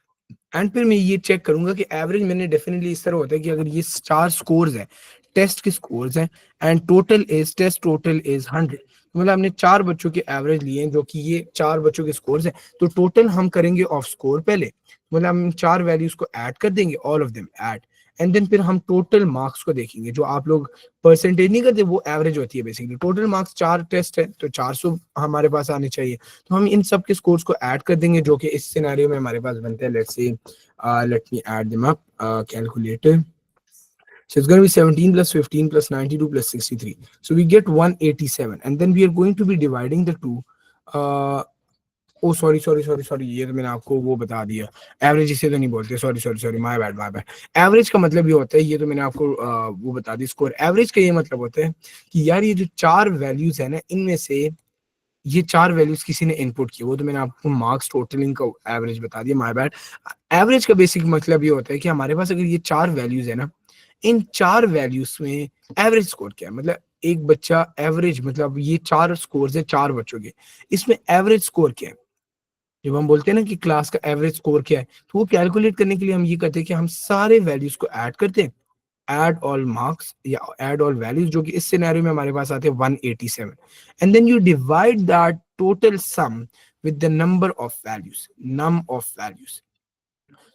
एंड फिर मैं ये चेक करूंगा कि एवरेज मैंने डेफिनेटली इस तरह होता है कि अगर ये 4 स्कोर्स हैं, टेस्ट के स्कोर्स हैं, and total is test total is 100, मतलब हमने 4 बच्चों के एवरेज लिए हैं जो कि ये 4 बच्चों के स्कोर्स हैं, तो टोटल हम करेंगे ऑफ स्कोर पहले, मतलब हम 4 वैल्यूज को ऐड कर देंगे, all of them add, and then फिर हम टोटल मार्क्स को देखेंगे। जो आप लोग परसेंटेज नहीं करते, वो एवरेज होती है बेसिकली। टोटल मार्क्स 4 टेस्ट है, तो 400 हमारे पास आने चाहिए, तो हम इन सब के स्कोर्स को ऐड कर देंगे, जो कि इस सिनेरियो में हमारे पास बनते हैं। Let's see, let me add them up, calculator. So it's going to be 17 plus 15 plus 92 plus 63. So we get 187, and then we are going to be dividing the two. Uh, oh sorry, ये तो मैंने आपको वो बता दिया, average इसे तो नहीं बोलते, सॉरी, माय बैड। एवरेज का मतलब ये होता है, ये तो मैंने आपको वो बता दी, स्कोर एवरेज का ये मतलब होता है कि यार ये जो 4 वैल्यूज है ना, इनमें से ये 4 वैल्यूज किसी ने इनपुट की, वो तो मैंने आपको मार्क्स टोटलिंग का एवरेज बता दिया, माय बैड। एवरेज का बेसिक मतलब ये होता है कि हमारे पास अगर ये 4 वैल्यूज है ना, इन 4 वैल्यूज़ में एवरेज स्कोर क्या है? मतलब एक बच्चा एवरेज, मतलब ये 4 स्कोर्स हैं 4 बच्चों के, इसमें एवरेज स्कोर क्या है? जब हम बोलते हैं ना कि क्लास का एवरेज स्कोर क्या है, तो वो कैलकुलेट करने के लिए हम ये करते हैं कि हम सारे वैल्यूज़ को ऐड करते हैं, ऐड ऑल मार्क्स या ऐड ऑल वैल्यूज़, जो कि इस सिनेरियो में हमारे पास आते हैं 187, and then you divide that total sum with the number of values, num of values.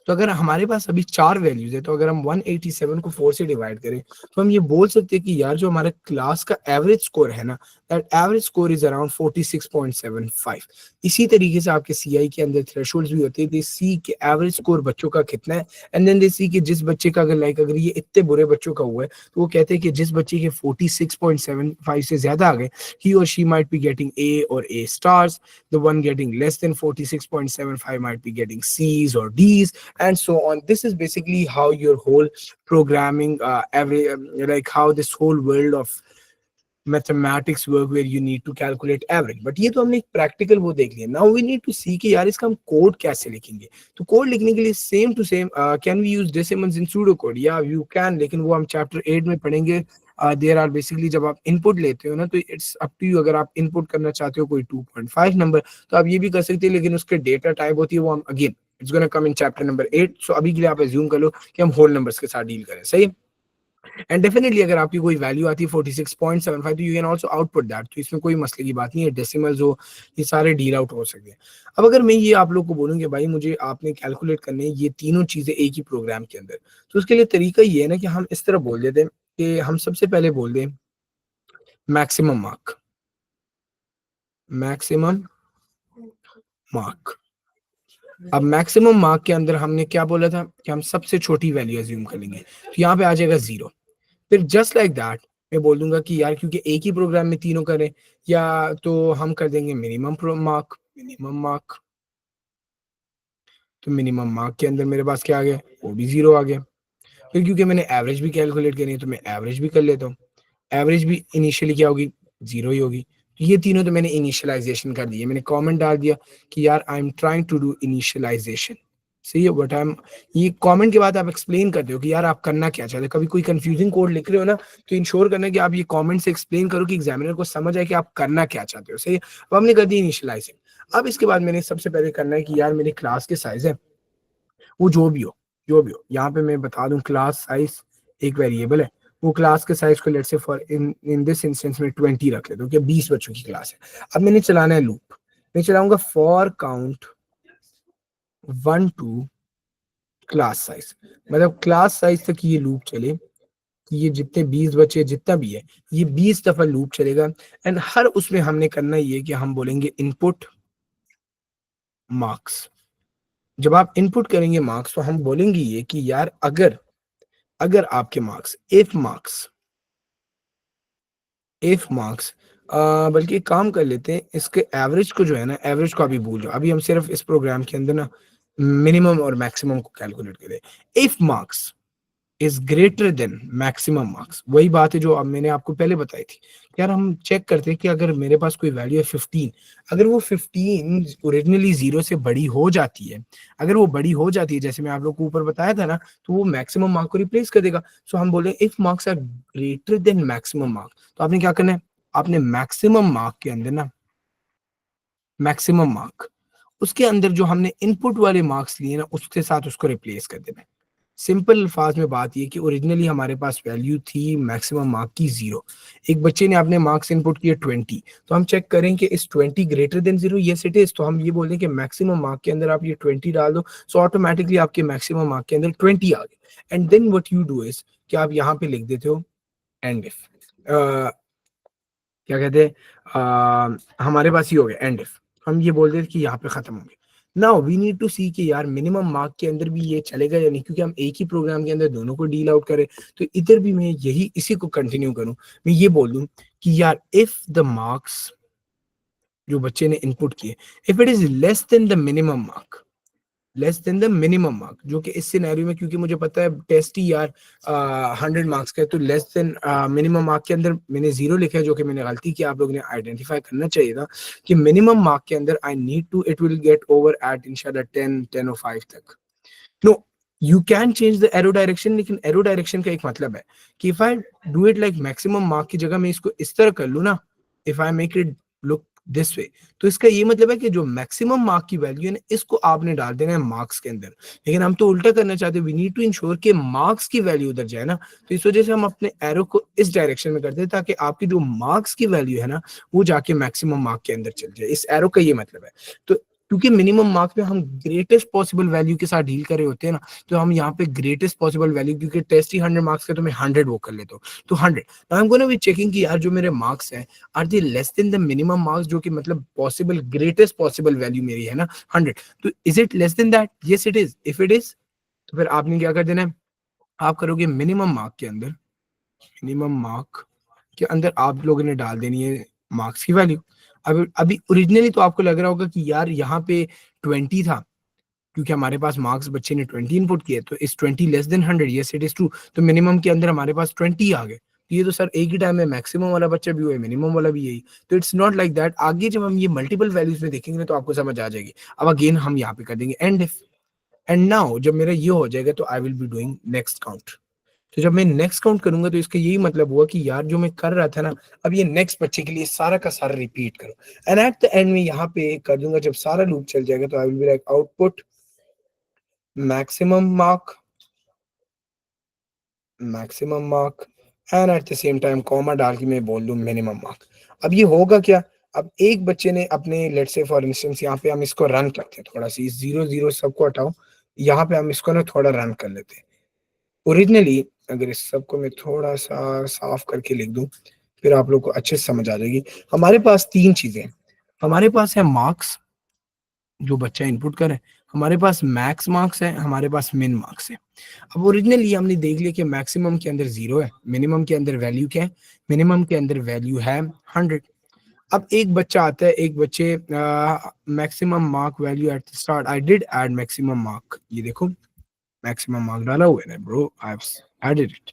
तो अगर हमारे पास अभी 4 वैल्यूज़ है, तो अगर हम 187 को 4 से डिवाइड करें, तो हम ये बोल सकते हैं कि यार जो हमारा क्लास का एवरेज स्कोर है ना, that average score is around 46.75। इसी तरीके से आपके सीआई के अंदर थ्रेशोल्ड्स भी होते हैं, दे सी कि एवरेज स्कोर बच्चों का कितना है, एंड देन दे सी कि जिस बच्चे का अगर ये इतने बुरे बच्चों का हुआ है, तो वो कहते हैं कि जिस बच्चे के 46.75 से ज़्यादा आ गए, ही और she might be getting A और A stars, the one getting less than 46.75 might be getting Cs और Ds, and so on. This is basically how your whole programming, like how this whole world of mathematics work where you need to calculate average. But ये तो हमने एक practical वो देख लिया, now we need to see कि यार इसका हम कोड कैसे लिखेंगे। तो कोड लिखने के लिए same to same can we use decimals in pseudo code? या यू कैन, लेकिन वो हम चैप्टर 8 में पढ़ेंगे। देयर आर बेसिकली जब आप इनपुट लेते हो ना, तो इट्स अप टू यू, अगर आप इनपुट करना चाहते हो कोई 2.5 नंबर, तो आप ये भी कर सकते हैं, लेकिन उसके डेटा टाइप होती है वो हम again it's gonna come in chapter number 8। सो अभी के लिए आप एज्यूम कर लो कि हम होल नंबर्स के साथ डील करें, सही है। एंड डेफिनेटली अगर आपकी कोई वैल्यू आती है 46.75, तो you can also output that, तो इसमें कोई मसले की बात नहीं है, डेसिमल्स हो, ये सारे डील आउट हो सकते हैं। अब अगर मैं ये आप लोग को बोलूँ कि भाई मुझे आपने कैलकुलेट करने हैं ये तीनों चीजें एक ही प्रोग्राम के अंदर, तो उसके लिए तरीका ये है ना कि हम इस तरह बोल देते हैं कि हम सबसे पहले बोल दें मैक्सिमम मार्क, मैक्सिमम मार्क। अब मैक्सिमम मार्क के अंदर हमने क्या बोला था कि हम सबसे छोटी वैल्यू अज्यूम करेंगे, तो यहाँ पे आ जाएगा 0। फिर जस्ट लाइक दैट मैं बोल दूंगा कि यार क्योंकि एक ही प्रोग्राम में तीनों करें, या तो हम कर देंगे मिनिमम मार्क, मिनिमम मार्क। तो मिनिमम मार्क के अंदर मेरे पास क्या आ गया, वो भी 0 आ गया। फिर क्योंकि मैंने एवरेज भी कैलकुलेट करनी है, तो मैं एवरेज भी कर लेता हूँ। एवरेज भी इनिशियली क्या होगी, 0 ही होगी। तो ये तीनों तो मैंने इनिशियलाइजेशन कर दिए, मैंने कमेंट डाल दिया कि यार I am trying to do initialization. सही है, बट आई एम, ये कमेंट के बाद आप एक्सप्लेन करते हो कि यार आप करना क्या चाहते हो। कभी कोई कंफ्यूजिंग कोड लिख रहे हो ना, तो इंश्योर करना कि आप ये कमेंट से एक्सप्लेन करो कि एग्जामिनर को समझ आए कि आप करना क्या चाहते हो। सही है, अब हमने कर दी इनिशियलाइजिंग। अब इसके बाद मैंने सबसे पहले करना है कि यार मेरी क्लास के साइज है वो जो भी हो, जो भी हो, यहाँ पे मैं बता दूं क्लास साइज एक वेरिएबल है, वो क्लास के साइज को let's say for in in this instance में 20 रख लेता हूँ कि 20 बच्चों की क्लास है। अब मैंने चलाना है लूप, मैं चलाऊंगा for count 1 to class size, मतलब क्लास साइज तक ये लूप चले कि ये जितने 20 बच्चे जितना भी है, ये 20 दफा लूप चलेगा। एंड हर उसमें हमने करना ये कि हम बोलेंगे इनपुट मार्क्स। जब आप इनपुट करेंगे मार्क्स, तो हम बोलेंगे ये कि यार अगर अगर आपके मार्क्स इफ मार्क्स बल्कि एक काम कर लेते हैं, इसके एवरेज को जो है ना, एवरेज को अभी भूल जाओ, अभी हम सिर्फ इस प्रोग्राम के अंदर ना मिनिमम और मैक्सिमम को कैलकुलेट करें। If marks is greater than maximum marks, वही बात है जो अब मैंने आपको पहले बताई थी। यार हम चेक करते हैं कि अगर मेरे पास कोई वैल्यू है 15, अगर वो 15 ओरिजिनली 0 से बड़ी हो जाती है, अगर वो बड़ी हो जाती है जैसे मैं आप लोग को ऊपर बताया था ना, तो वो मैक्सिमम मार्क को रिप्लेस कर देगा। सो हम बोले if marks are greater than maximum mark, तो आपने क्या करना है, आपने मैक्सिमम मार्क के अंदर ना, मैक्सिमम मार्क उसके अंदर जो हमने इनपुट वाले मार्क्स लिए ना, उसके साथ उसको रिप्लेस कर देना है। सिंपल अल्फाज में बात ये कि ओरिजिनली हमारे पास वैल्यू थी मैक्सिमम मार्क की 0, एक बच्चे ने अपने मार्क्स इनपुट किए 20, तो हम चेक करें कि इस 20 greater than 0, yes it is, तो हम ये बोल दें कि मैक्सिमम मार्क के अंदर आप ये 20 डाल दो, सो ऑटोमेटिकली आपके मैक्सिमम मार्क के अंदर 20 आ गए। And then what you do is कि आप यहाँ पे लिख देते हो एंड इफ, क्या कहते हैं, हमारे पास ये हो गया एंड इफ, हम ये बोल देते कि यहाँ पे खत्म हो गया। Now we need to see कि यार मिनिमम मार्क के अंदर भी ये चलेगा या नहीं, क्योंकि हम एक ही प्रोग्राम के अंदर दोनों को डील आउट करें। तो इधर भी मैं यही इसी को कंटिन्यू करूं, मैं ये बोल दूं कि यार इफ द मार्क्स जो बच्चे ने इनपुट किए, if it is less than the minimum mark, less than the minimum mark, जो कि इस सिनेरियो में क्योंकि मुझे पता है टेस्ट ही यार 100 मार्क्स का है, तो लेस देन मिनिमम मार्क के अंदर मैंने 0 लिखा है, जो कि मैंने गलती की, आप लोगों ने आइडेंटिफाई करना चाहिए था कि मिनिमम मार्क के अंदर I need to, it will get over at इंशाल्लाह 10 10 और 5 तक। No, you can change the arrow direction, लेकिन एरो डायरेक्शन का एक मतलब है कि if I do it like maximum mark की जगह मैं इसको इस तरह कर लूँ ना, if I make it look this way, तो इसका ये मतलब है कि जो मैक्सिमम मार्क की वैल्यू है ना, इसको आपने डाल देना है मार्क्स के अंदर। लेकिन हम तो उल्टा करना चाहते हैं, वी नीड टू इंश्योर कि मार्क्स की वैल्यू उधर जाए ना। तो इस वजह से हम अपने एरो को इस डायरेक्शन में करते हैं ताकि आपकी जो मार्क्स की वैल्यू है ना, वो जाके मैक्सिमम मार्क के अंदर चल जाए। इस एरो का ये मतलब है। तो क्योंकि मिनिमम मार्क में हम ग्रेटेस्ट पॉसिबल वैल्यू के साथ डील कर रहे होते हैं ना, तो हम यहाँ पे ग्रेटेस्ट पॉसिबल वैल्यू, क्योंकि टेस्ट ही 100 मार्क्स का, तो मैं 100 वो कर लेता हूँ, तो 100। I am gonna be checking कि यार जो मेरे मार्क्स हैं, are they less than the minimum marks, जो कि मतलब पॉसिबल ग्रेटेस्ट पॉसिबल वैल्यू मेरी है ना 100, तो is it less then that? Yes it is. If it is, तो फिर आपने क्या कर देना है, आप करोगे मिनिमम मार्क के अंदर, मिनिमम मार्क के अंदर आप लोगों ने डाल देनी है मार्क्स की वैल्यू। अब अभी ओरिजिनली तो आपको लग रहा होगा कि यार यहाँ पे 20 था, क्योंकि हमारे पास मार्क्स बच्चे ने 20 इनपुट किए, तो इस 20 less than 100, yes it is true. तो मिनिमम के अंदर हमारे पास 20 आ गए। तो ये तो सर एक ही टाइम में मैक्सिमम वाला बच्चा भी हुआ है, मिनिमम वाला भी यही। तो इट्स नॉट लाइक दैट। आगे जब हम ये मल्टीपल वैल्यूज में देखेंगे तो आपको समझ आ जाएगी। अब अगेन हम यहाँ पे कर देंगे एंड इफ, एंड नाउ जब मेरा ये हो जाएगा तो I will be doing next count. तो जब मैं नेक्स्ट काउंट करूंगा तो इसका यही मतलब हुआ कि यार जो मैं कर रहा था ना, अब ये नेक्स्ट बच्चे के लिए सारा का सारा रिपीट करो। एंड एट द एंड में यहाँ पे कर दूंगा, जब सारा लूप चल जाएगा तो I will be like output maximum mark, maximum mark, and at the same time comma डाल के मैं बोल दूं मिनिमम मार्क। अब ये होगा क्या, अब एक बच्चे ने अपने, लेट्स से फॉर इंस्टेंस यहाँ पे हम इसको रन करते हैं, थोड़ा सी इस 0 0 सबको हटाओ, यहाँ पे हम इसको ना थोड़ा रन कर लेते हैं। ओरिजिनली अगर इस सबको मैं थोड़ा सा साफ करके लिख दूं, फिर आप लोग को अच्छे से समझ आ जाएगी। हमारे पास तीन चीजें हैं। हमारे पास है मार्क्स, जो बच्चा इनपुट करे, हमारे पास मैक्स मार्क्स है, हमारे पास मिन मार्क्स है। अब ओरिजिनली हमने देख लिया कि मैक्सिमम के अंदर 0 है, मिनिमम के अंदर वैल्यू क्या है, मिनिमम के अंदर वैल्यू है 100। अब एक बच्चा आता है, एक बच्चे maximum mark value at the start, I did add maximum mark, ये देखो मैक्सिमम मार्क डाला हुआ है ना bro, I have added it.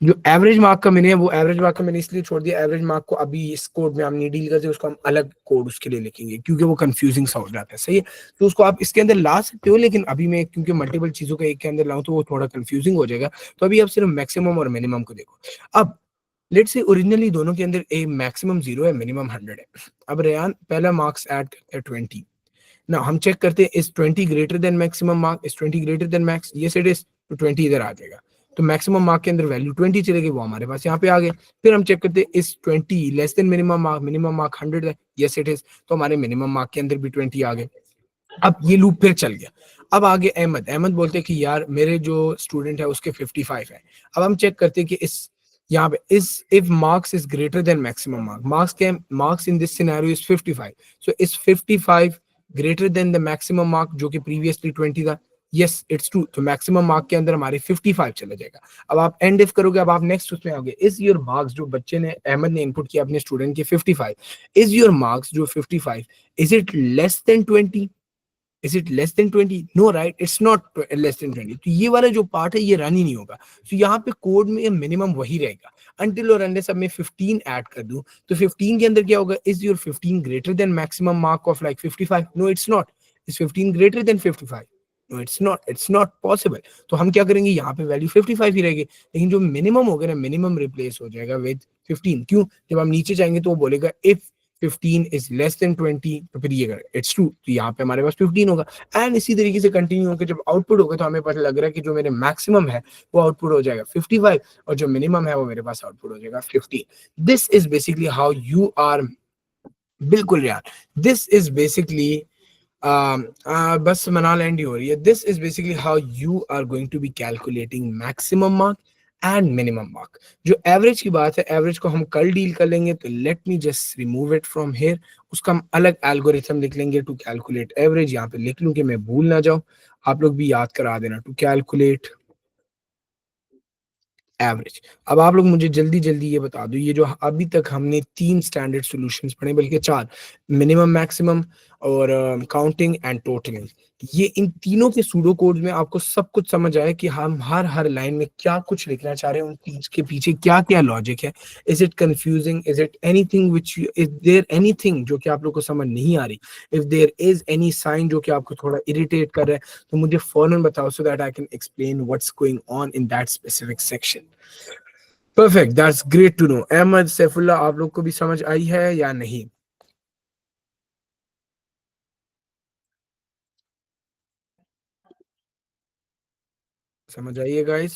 जो एवरेज मार्क का मैंने, वो एवरेज मार्क का मैंने इसलिए छोड़ दिया, एवरेज मार्क को अभी इस कोड में हम नहीं डील करते, उसको हम अलग कोड उसके लिए लिखेंगे, क्योंकि वो कंफ्यूजिंग सा हो जाता है। सही है, तो उसको आप इसके अंदर ला सकते हो, लेकिन अभी मैं क्योंकि मल्टीपल चीजों का एक के अंदर लाऊं तो वो थोड़ा कंफ्यूजिंग हो जाएगा। तो अभी आप सिर्फ मैक्सिमम और मिनिमम को देखो। अब लेट्स से ओरिजिनली दोनों के अंदर ए मैक्सिमम 0 है, मिनिमम 100 है। अब रेयान पहला मार्क्स ऐड करता है 20। ना हम चेक करते हैं इस 20 ग्रेटर देन मैक्सिमम मार्क, इस 20 greater than max, yes it is, तो 20 इधर आ जाएगा। तो मैक्सिमम मार्क के अंदर वैल्यू 20 चलेगी, वो हमारे पास यहाँ पे आ गए। फिर हम चेक करते हैं इस 20 less than minimum mark, minimum mark 100 है, यस इट इज, तो हमारे मिनिमम मार्क के अंदर भी 20 आ गए। अब ये लूप फिर चल गया। अब आगे अहमद, अहमद बोलते हैं कि यार मेरे जो स्टूडेंट है उसके 55 है। अब हम चेक करते हैं कि इस यहाँ पे इस if marks is greater than maximum mark, marks के marks in this scenario is 55, so is 55 greater than the maximum mark जो कि प्रीवियसली 20 था, यस इट्स ट्रू, तो मैक्सिमम मार्क के अंदर हमारे 55 चला जाएगा। अब आप एंड इफ करोगे, अब आप नेक्स्ट उसमें आओगे, इज योर मार्क्स जो बच्चे ने, अहमद ने इनपुट किया अपने स्टूडेंट के 55, इज योर मार्क्स जो 55, is it less than 20? Is it less than 20? No right, it's not less than 20। तो ये वाला जो पार्ट है ये रन ही नहीं होगा। तो यहाँ पे कोड में मिनिमम वही रहेगा अनटिल और अनलेस अब मैं 15 ऐड कर दूं। तो 15 के अंदर क्या होगा, is your 15 greater than maximum mark of like 55? No it's not. Is 15 greater than 55? No it's not, it's not possible. तो हम क्या करेंगे, यहाँ पे वैल्यू 55 ही रहेगी, लेकिन जो मिनिमम होगा ना, मिनिमम रिप्लेस हो जाएगा विद 15। क्यों? जब हम नीचे जाएंगे तो वो बोलेगा इफ 15 इज लेस देन 20, तो फिर ये इट्स ट्रू, तो यहाँ पे हमारे पास 15 होगा। एंड इसी तरीके से कंटिन्यू होकर जब आउटपुट होगा तो हमें पता लग रहा है कि जो मेरे मैक्सिमम है वो आउटपुट हो जाएगा 55, और जो मिनिमम है वो मेरे पास आउटपुट हो जाएगा 15। This is basically how you are, बिल्कुल यार, दिस इज बेसिकली बस मनाल एंड ही हो रही है। This is basically how you are going to be calculating maximum mark and minimum mark. जो एवरेज की बात है, एवरेज को हम कल डील कर लेंगे, तो let me just remove it from here. उसका हम अलग एल्गोरिथम लिख लेंगे टू कैलकुलेट एवरेज। यहाँ पे लिख लूं कि मैं भूल ना जाऊं, आप लोग भी याद करा देना, टू कैलकुलेट एवरेज। अब आप लोग मुझे जल्दी जल्दी ये बता दो, ये जो अभी तक हमने तीन स्टैंडर्ड सॉल्यूशंस पढ़े, बल्कि चार, मिनिमम मैक्सिमम और काउंटिंग एंड टोटलिंग। ये इन तीनों के सूडो कोड में आपको सब कुछ समझ आए कि हम हर हर लाइन में क्या कुछ लिखना चाह रहे हैं, उन चीज के पीछे क्या क्या लॉजिक है। Is it confusing, is it anything which, is there anything जो कि आप लोग को समझ नहीं आ रही, if there is any sign जो कि आपको थोड़ा इरिटेट कर रहा है, तो मुझे फौरन बताओ, so that I can explain what's going on in that specific section. Perfect, that's great to know. Ahmed, Saifullah, आप लोग को भी समझ आई है या नहीं? समझ आइए गाइस।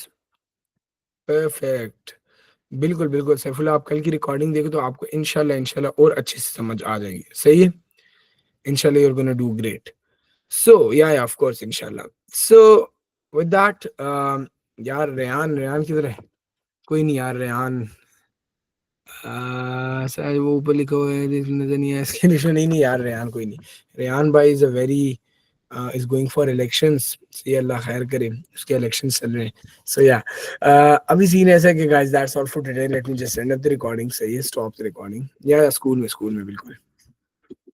परफेक्ट। बिल्कुल बिल्कुल सैफुल्ला, आप कल की रिकॉर्डिंग देखो तो आपको इंशाल्लाह इंशाल्लाह और अच्छे से समझ आ जाएगी। सही है, इंशाल्लाह you are gonna do great. So या ऑफ कोर्स इंशाल्लाह। सो विद दैट, यार रेहान, रेहान किधर है? कोई नहीं यार, रेहान शायद वो ऊपर लिखा हुआ है, नजर नहीं है इसके निशान। नहीं नहीं यार, रेहान कोई नहीं। रेहान भाई is a very is going for elections. ये अल्लाह खैर करे, उसके इलेक्शंस चल रहे हैं। सो या अभी सीन ऐसा है कि guys that's all for today, let me just and up the recording. सही है, स्टॉप द रिकॉर्डिंग। या स्कूल में बिल्कुल।